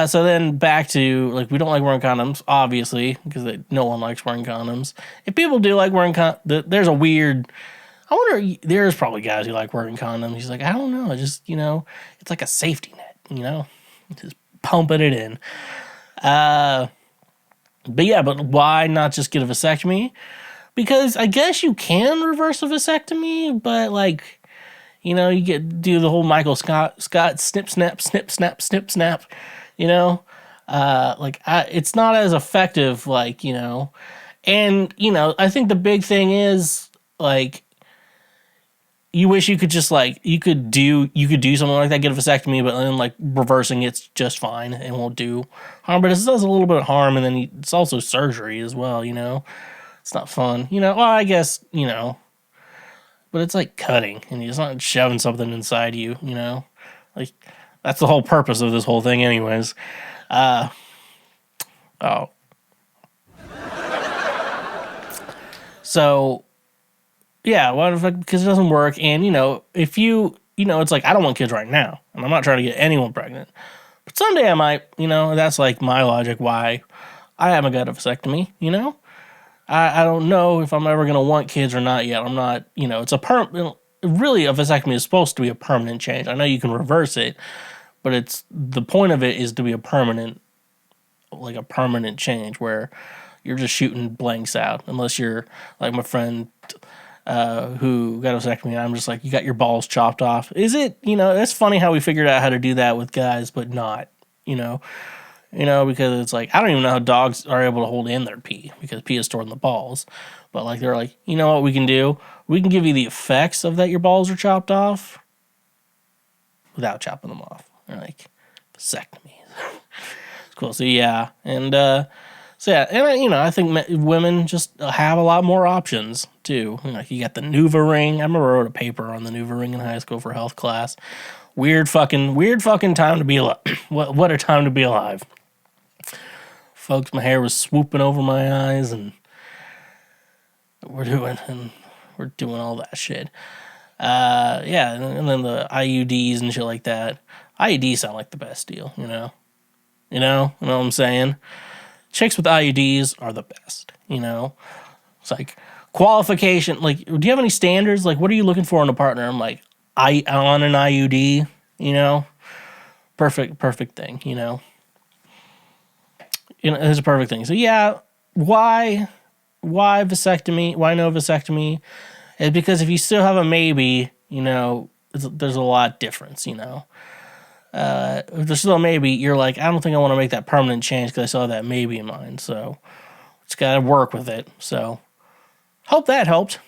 so then back to, like, we don't like wearing condoms, obviously, because no one likes wearing condoms. If people do like wearing there's a weird, I wonder, there's probably guys who like wearing condoms. He's like, I don't know, just, it's like a safety net, just pumping it in. But why not just get a vasectomy? Because I guess you can reverse a vasectomy, but like, you do the whole Michael Scott snip, snap, snip, snap, snip, snap, it's not as effective, like, and, I think the big thing is like, you wish you could just like, you could do something like that, get a vasectomy, but then like reversing it's just fine and won't do harm, but it does a little bit of harm, and then it's also surgery as well, it's not fun, well, I guess, but it's like cutting, and it's not shoving something inside you, like that's the whole purpose of this whole thing anyways. So yeah, because it doesn't work, and if you it's like, I don't want kids right now, and I'm not trying to get anyone pregnant, but someday I might, that's like my logic why I haven't got a vasectomy, I don't know if I'm ever going to want kids or not yet. I'm not, it's really a vasectomy is supposed to be a permanent change. I know you can reverse it, but the point of it is to be a permanent change where you're just shooting blanks out, unless you're like my friend who got a vasectomy, and I'm just like, you got your balls chopped off. Is it, it's funny how we figured out how to do that with guys, but not, because it's like, I don't even know how dogs are able to hold in their pee, because pee is stored in the balls. But like, they're like, you know what we can do? We can give you the effects of that your balls are chopped off without chopping them off. They're like, vasectomy. It's cool. So yeah, and I think women just have a lot more options too. Like you got the Nuva ring. I remember I wrote a paper on the Nuva ring in high school for health class. Weird fucking time to be alive. What a time to be alive. Folks, my hair was swooping over my eyes, and we're doing all that shit. Yeah, and then the IUDs and shit like that. IUDs sound like the best deal, you know? You know what I'm saying? Chicks with IUDs are the best, you know? It's like qualification. Like, do you have any standards? Like, what are you looking for in a partner? I'm like, I on an IUD, you know? Perfect thing, you know? It's a perfect thing. So yeah, why vasectomy? Why no vasectomy? It's because if you still have a maybe, you know, there's a lot difference, you know. If there's still a maybe, you're like, I don't think I want to make that permanent change because I still have that maybe in mind. So just got to work with it. So hope that helped.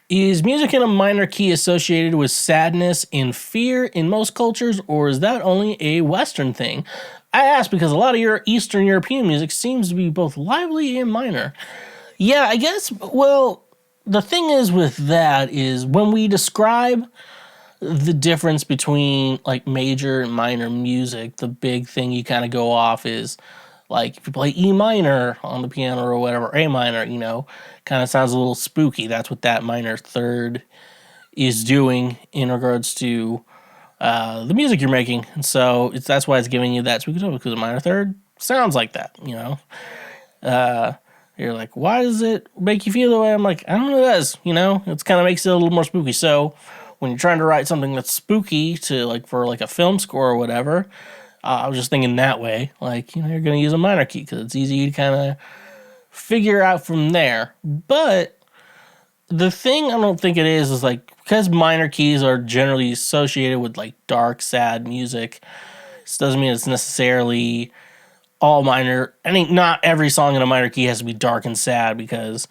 Is music in a minor key associated with sadness and fear in most cultures, or is that only a Western thing? I ask because a lot of your Eastern European music seems to be both lively and minor. Yeah, I guess, well, the thing is with that is when we describe the difference between like major and minor music, the big thing you kind of go off is like if you play E minor on the piano or whatever, A minor, you know, kind of sounds a little spooky. That's what that minor third is doing in regards to the music you're making. And so that's why it's giving you that spooky tone, because a minor third sounds like that, you know. You're like, why does it make you feel the way? I'm like, I don't know, it does, you know. It kind of makes it a little more spooky. So when you're trying to write something that's spooky to like for like a film score or whatever, I was just thinking that way. Like, you know, you're going to use a minor key because it's easy to kind of figure out from there. But the thing I don't think it is like, because minor keys are generally associated with like dark, sad music, this doesn't mean it's necessarily all minor. I think not every song in a minor key has to be dark and sad because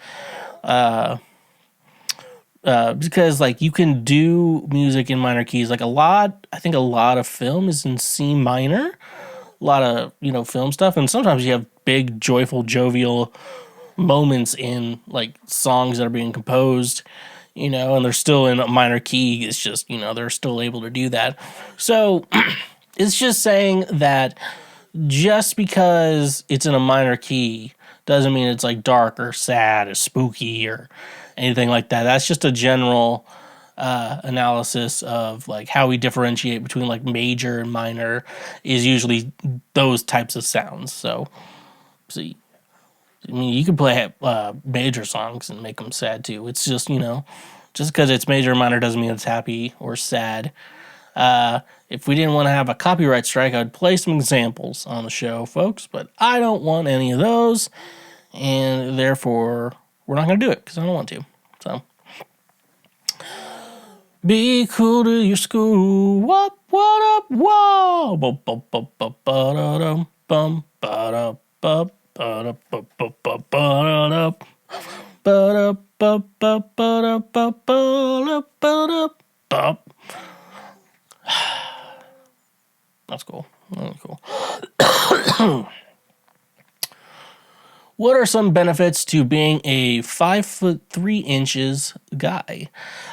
like you can do music in minor keys. Like I think a lot of film is in C minor. A lot of, you know, film stuff. And sometimes you have big, joyful, jovial moments in like songs that are being composed, you know, and they're still in a minor key. It's just, you know, they're still able to do that. So it's just saying that just because it's in a minor key doesn't mean it's like dark or sad or spooky or anything like that. That's just a general analysis of like how we differentiate between like major and minor is usually those types of sounds. So, see, I mean, you can play major songs and make them sad too. It's just, you know, just because it's major or minor doesn't mean it's happy or sad. If we didn't want to have a copyright strike, I'd play some examples on the show, folks, but I don't want any of those, and therefore we're not going to do it because I don't want to. So, be cool to your school. What up, whoa. Bum, bum, bum, bum, ba-da-dum, bum, ba-da, bum, ba-da, bum, bum, bum, ba-da-dum, ba-da, bum, bum, ba-da, bum, ba-da, ba-da, bum. That's cool. That's cool. What are some benefits to being a 5'3" guy?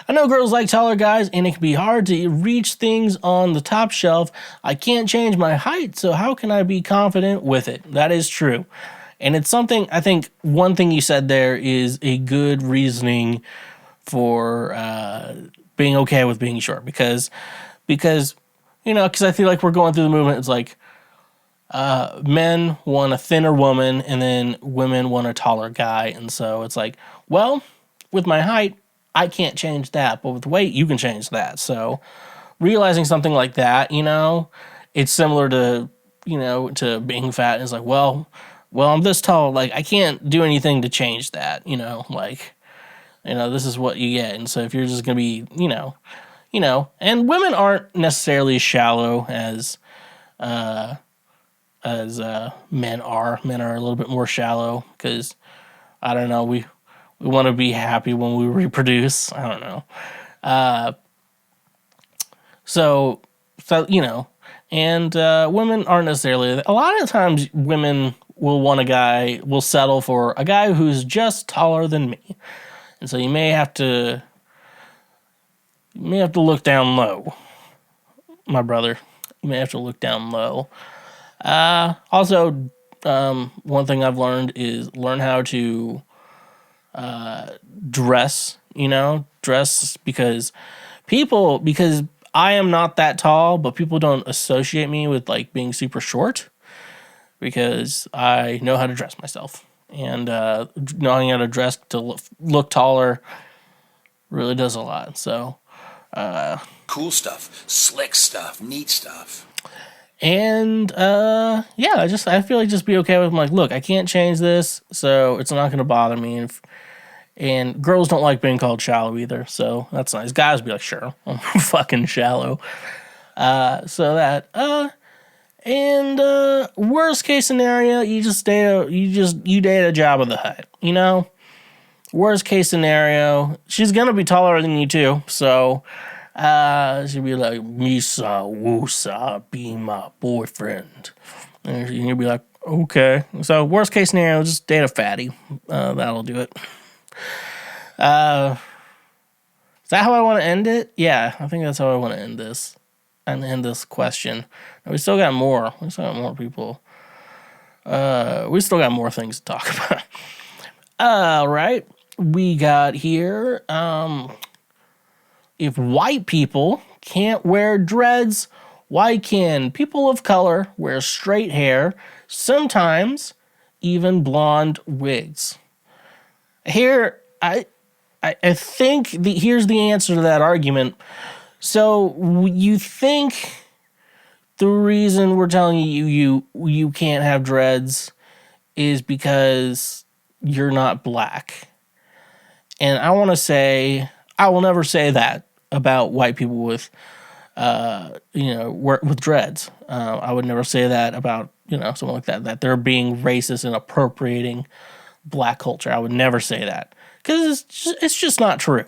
I know girls like taller guys, and it can be hard to reach things on the top shelf. I can't change my height, so how can I be confident with it? That is true. And it's something, I think one thing you said there is a good reasoning for being okay with being short. Because you know, because I feel like we're going through the movement. It's like men want a thinner woman, and then women want a taller guy. And so it's like, well, with my height, I can't change that, but with weight, you can change that. So realizing something like that, you know, it's similar to, you know, to being fat. And it's like, well, I'm this tall, like I can't do anything to change that, you know, like, you know, this is what you get. And so if you're just gonna be, you know, and women aren't necessarily as shallow as men are. Men are a little bit more shallow because, I don't know, we want to be happy when we reproduce. I don't know. So, you know, And women aren't necessarily. A lot of times, women will settle for a guy who's just taller than me, and so you may have to look down low, my brother. You may have to look down low. Also, one thing I've learned is learn how to dress. Dress because I am not that tall, but people don't associate me with like being super short because I know how to dress myself, and knowing how to dress to look taller really does a lot. So, Cool stuff, slick stuff, neat stuff. and yeah, I feel like just be okay with like, look, I can't change this, so it's not gonna bother me. And girls don't like being called shallow either, so that's nice. Guys be like, sure, I'm fucking shallow. So that, and worst case scenario, you date a Jabba the Hutt. Worst case scenario, she's gonna be taller than you too, so she'll be like, Misa Wusa, be my boyfriend. And you'll be like, okay. So worst case scenario, just date a fatty. That'll do it. Is that how I want to end it? Yeah, I think that's how I want to end this. And end this question. And we still got more. We still got more people. We still got more things to talk about. All right. We got here. If white people can't wear dreads, why can people of color wear straight hair, sometimes even blonde wigs? Here, I think here's the answer to that argument. So you think the reason we're telling you can't have dreads is because you're not black. And I want to say, I will never say that about white people with with dreads. I would never say that about someone like that they're being racist and appropriating black culture. I would never say that because it's just not true.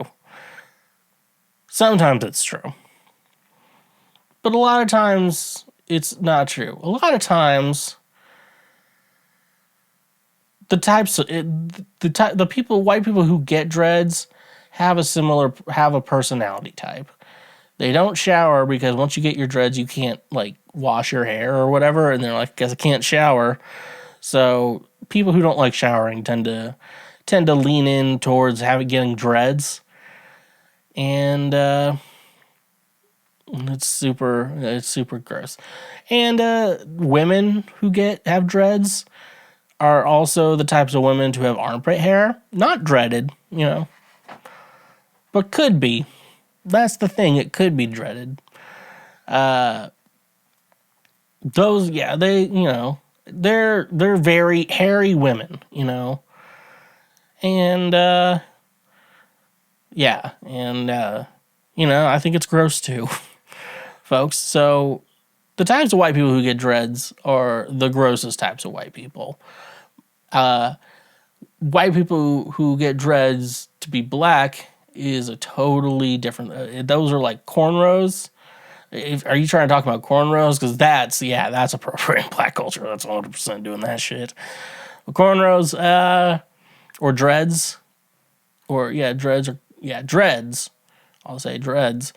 Sometimes it's true, but a lot of times it's not true. A lot of times, white people who get dreads have a personality type. They don't shower because once you get your dreads, you can't like wash your hair or whatever, and they're like, "Guess I can't shower." So people who don't like showering tend to lean in towards getting dreads, and it's super gross. And women who have dreads are also the types of women who have armpit hair, not dreaded, but could be. That's the thing; it could be dreaded. Those, yeah, they're very hairy women, and yeah, and I think it's gross too, folks. So the types of white people who get dreads are the grossest types of white people. White people who get dreads to be black is a totally different. Those are like cornrows. Are you trying to talk about cornrows? Because that's appropriate black culture. That's 100% doing that shit. But cornrows, or dreads, dreads. I'll say dreads.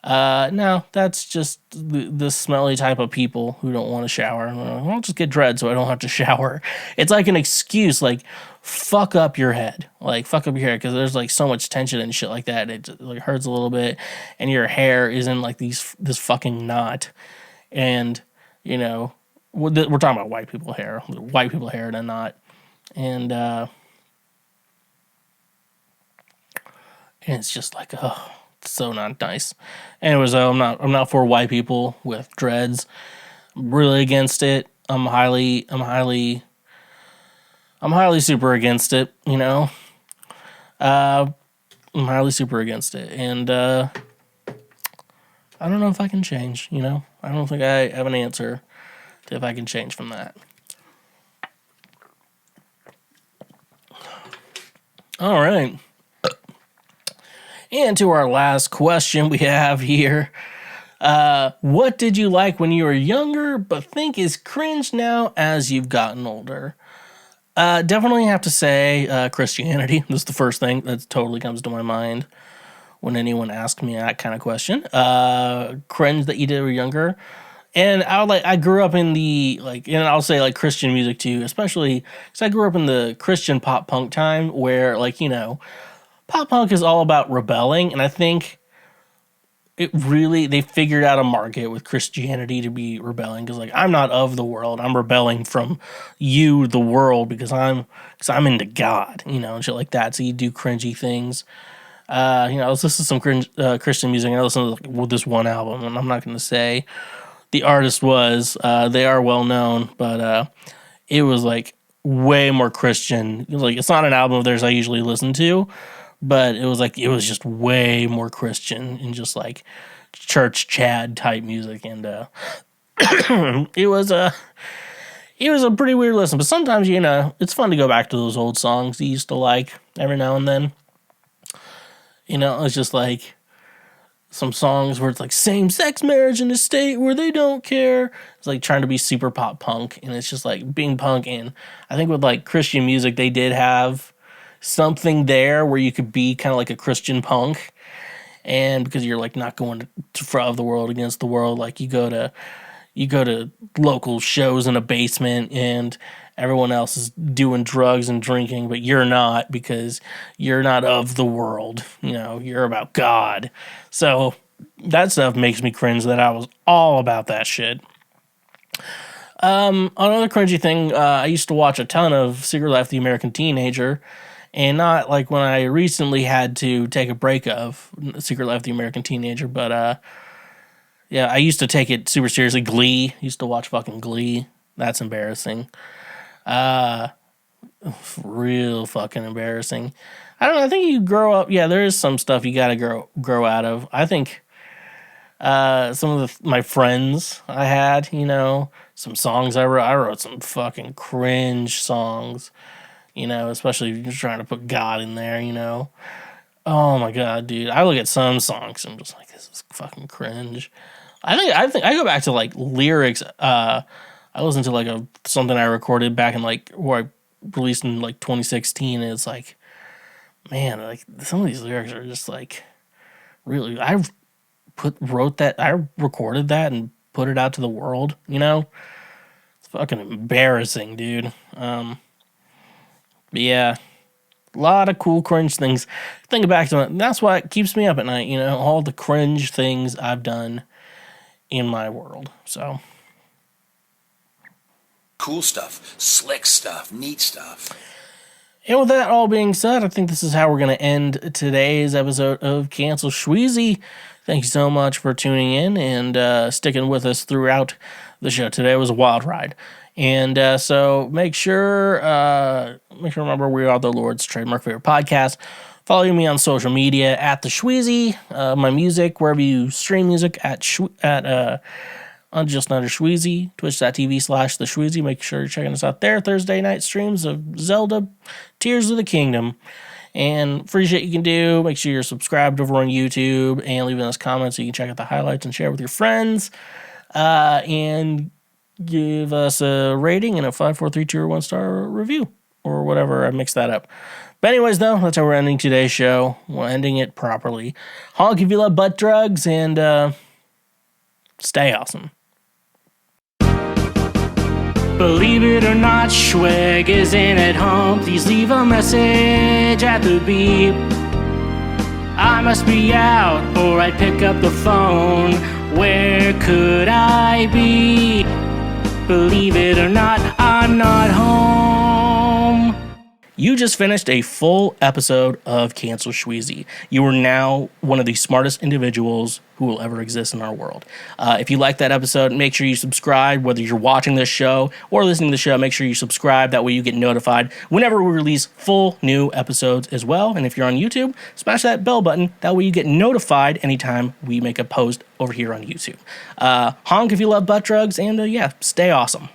No, that's just the smelly type of people who don't want to shower. I'll just get dreads so I don't have to shower. It's like an excuse, like fuck up your head, because there's like so much tension and shit like that. It just, like hurts a little bit, and your hair is in like this fucking knot, and we're talking about white people hair in a knot, and it's just like, oh, it's so not nice. Anyways, I'm not for white people with dreads. I'm really against it. I'm highly super against it, I'm highly super against it. And I don't know if I can change, I don't think I have an answer to if I can change from that. All right. And to our last question we have here. What did you like when you were younger, but think is cringe now as you've gotten older? Definitely have to say Christianity. This is the first thing that totally comes to my mind when anyone asks me that kind of question. Cringe that you did when you were younger. And I grew up in and I'll say like Christian music too, especially because I grew up in the Christian pop punk time where pop punk is all about rebelling. And I think they figured out a market with Christianity to be rebelling. Cause I'm not of the world. I'm rebelling from you, the world, because I'm into God, and shit like that. So you do cringy things. Let's listen to some cringe, Christian music. And I listen to this one album, and I'm not going to say the artist was. They are well known, but it was way more Christian. It's not an album of theirs I usually listen to, but it was just way more Christian and just church Chad type music, and it was a pretty weird listen. But sometimes it's fun to go back to those old songs you used to like every now and then. It's just some songs where it's same-sex marriage in a state where they don't care. It's trying to be super pop punk, and it's just being punk. And I think with Christian music, they did have something there where you could be kind of like a Christian punk, and because you're not going to of the world against the world, you go to local shows in a basement and everyone else is doing drugs and drinking, but you're not, because you're not of the world. You're about God. So that stuff makes me cringe that I was all about that shit. Another cringy thing, I used to watch a ton of Secret Life of the American Teenager, and not when I recently had to take a break of Secret Life of the American Teenager, but yeah, I used to take it super seriously. Glee, used to watch fucking Glee. That's embarrassing. Real fucking embarrassing. I don't know. I think you grow up. Yeah, there is some stuff you gotta grow out of. I think some of my friends I had, some songs I wrote some fucking cringe songs, especially if you're trying to put God in there, Oh my God, dude. I look at some songs and I'm just this is fucking cringe. I think I go back to lyrics. I listened to something I recorded back in where I released in 2016, and it's man, some of these lyrics are just really. I recorded that and put it out to the world. It's fucking embarrassing, dude. But yeah, a lot of cool cringe things. Think back to it. That's what keeps me up at night. All the cringe things I've done in my world. So. Cool stuff, slick stuff, neat stuff. And with that all being said, I think this is how we're going to end today's episode of Cancel Schweezy. Thank you so much for tuning in and sticking with us throughout the show. Today was a wild ride. And so make sure remember we are the Lord's trademark favorite podcast. Follow me on social media at TheSchweezy. My music, wherever you stream music, on Just Another Schweezy, twitch.tv/TheSchweezy. Make sure you're checking us out there. Thursday night streams of Zelda Tears of the Kingdom. And free shit you can do. Make sure you're subscribed over on YouTube and leaving us comments so you can check out the highlights and share with your friends. And give us a rating and a 5, 4, 3, 2, or 1 star review. Or whatever, I mixed that up. But anyways, though, that's how we're ending today's show. We're ending it properly. Honk if you love butt drugs, and stay awesome. Believe it or not, Schweg isn't at home. Please leave a message at the beep. I must be out or I'd pick up the phone. Where could I be? Believe it or not, I'm not home. You just finished a full episode of Cancel Schweezy. You are now one of the smartest individuals who will ever exist in our world. If you like that episode, make sure you subscribe. Whether you're watching this show or listening to the show, make sure you subscribe. That way you get notified whenever we release full new episodes as well. And if you're on YouTube, smash that bell button. That way you get notified anytime we make a post over here on YouTube. Honk if you love butt drugs, and yeah, stay awesome.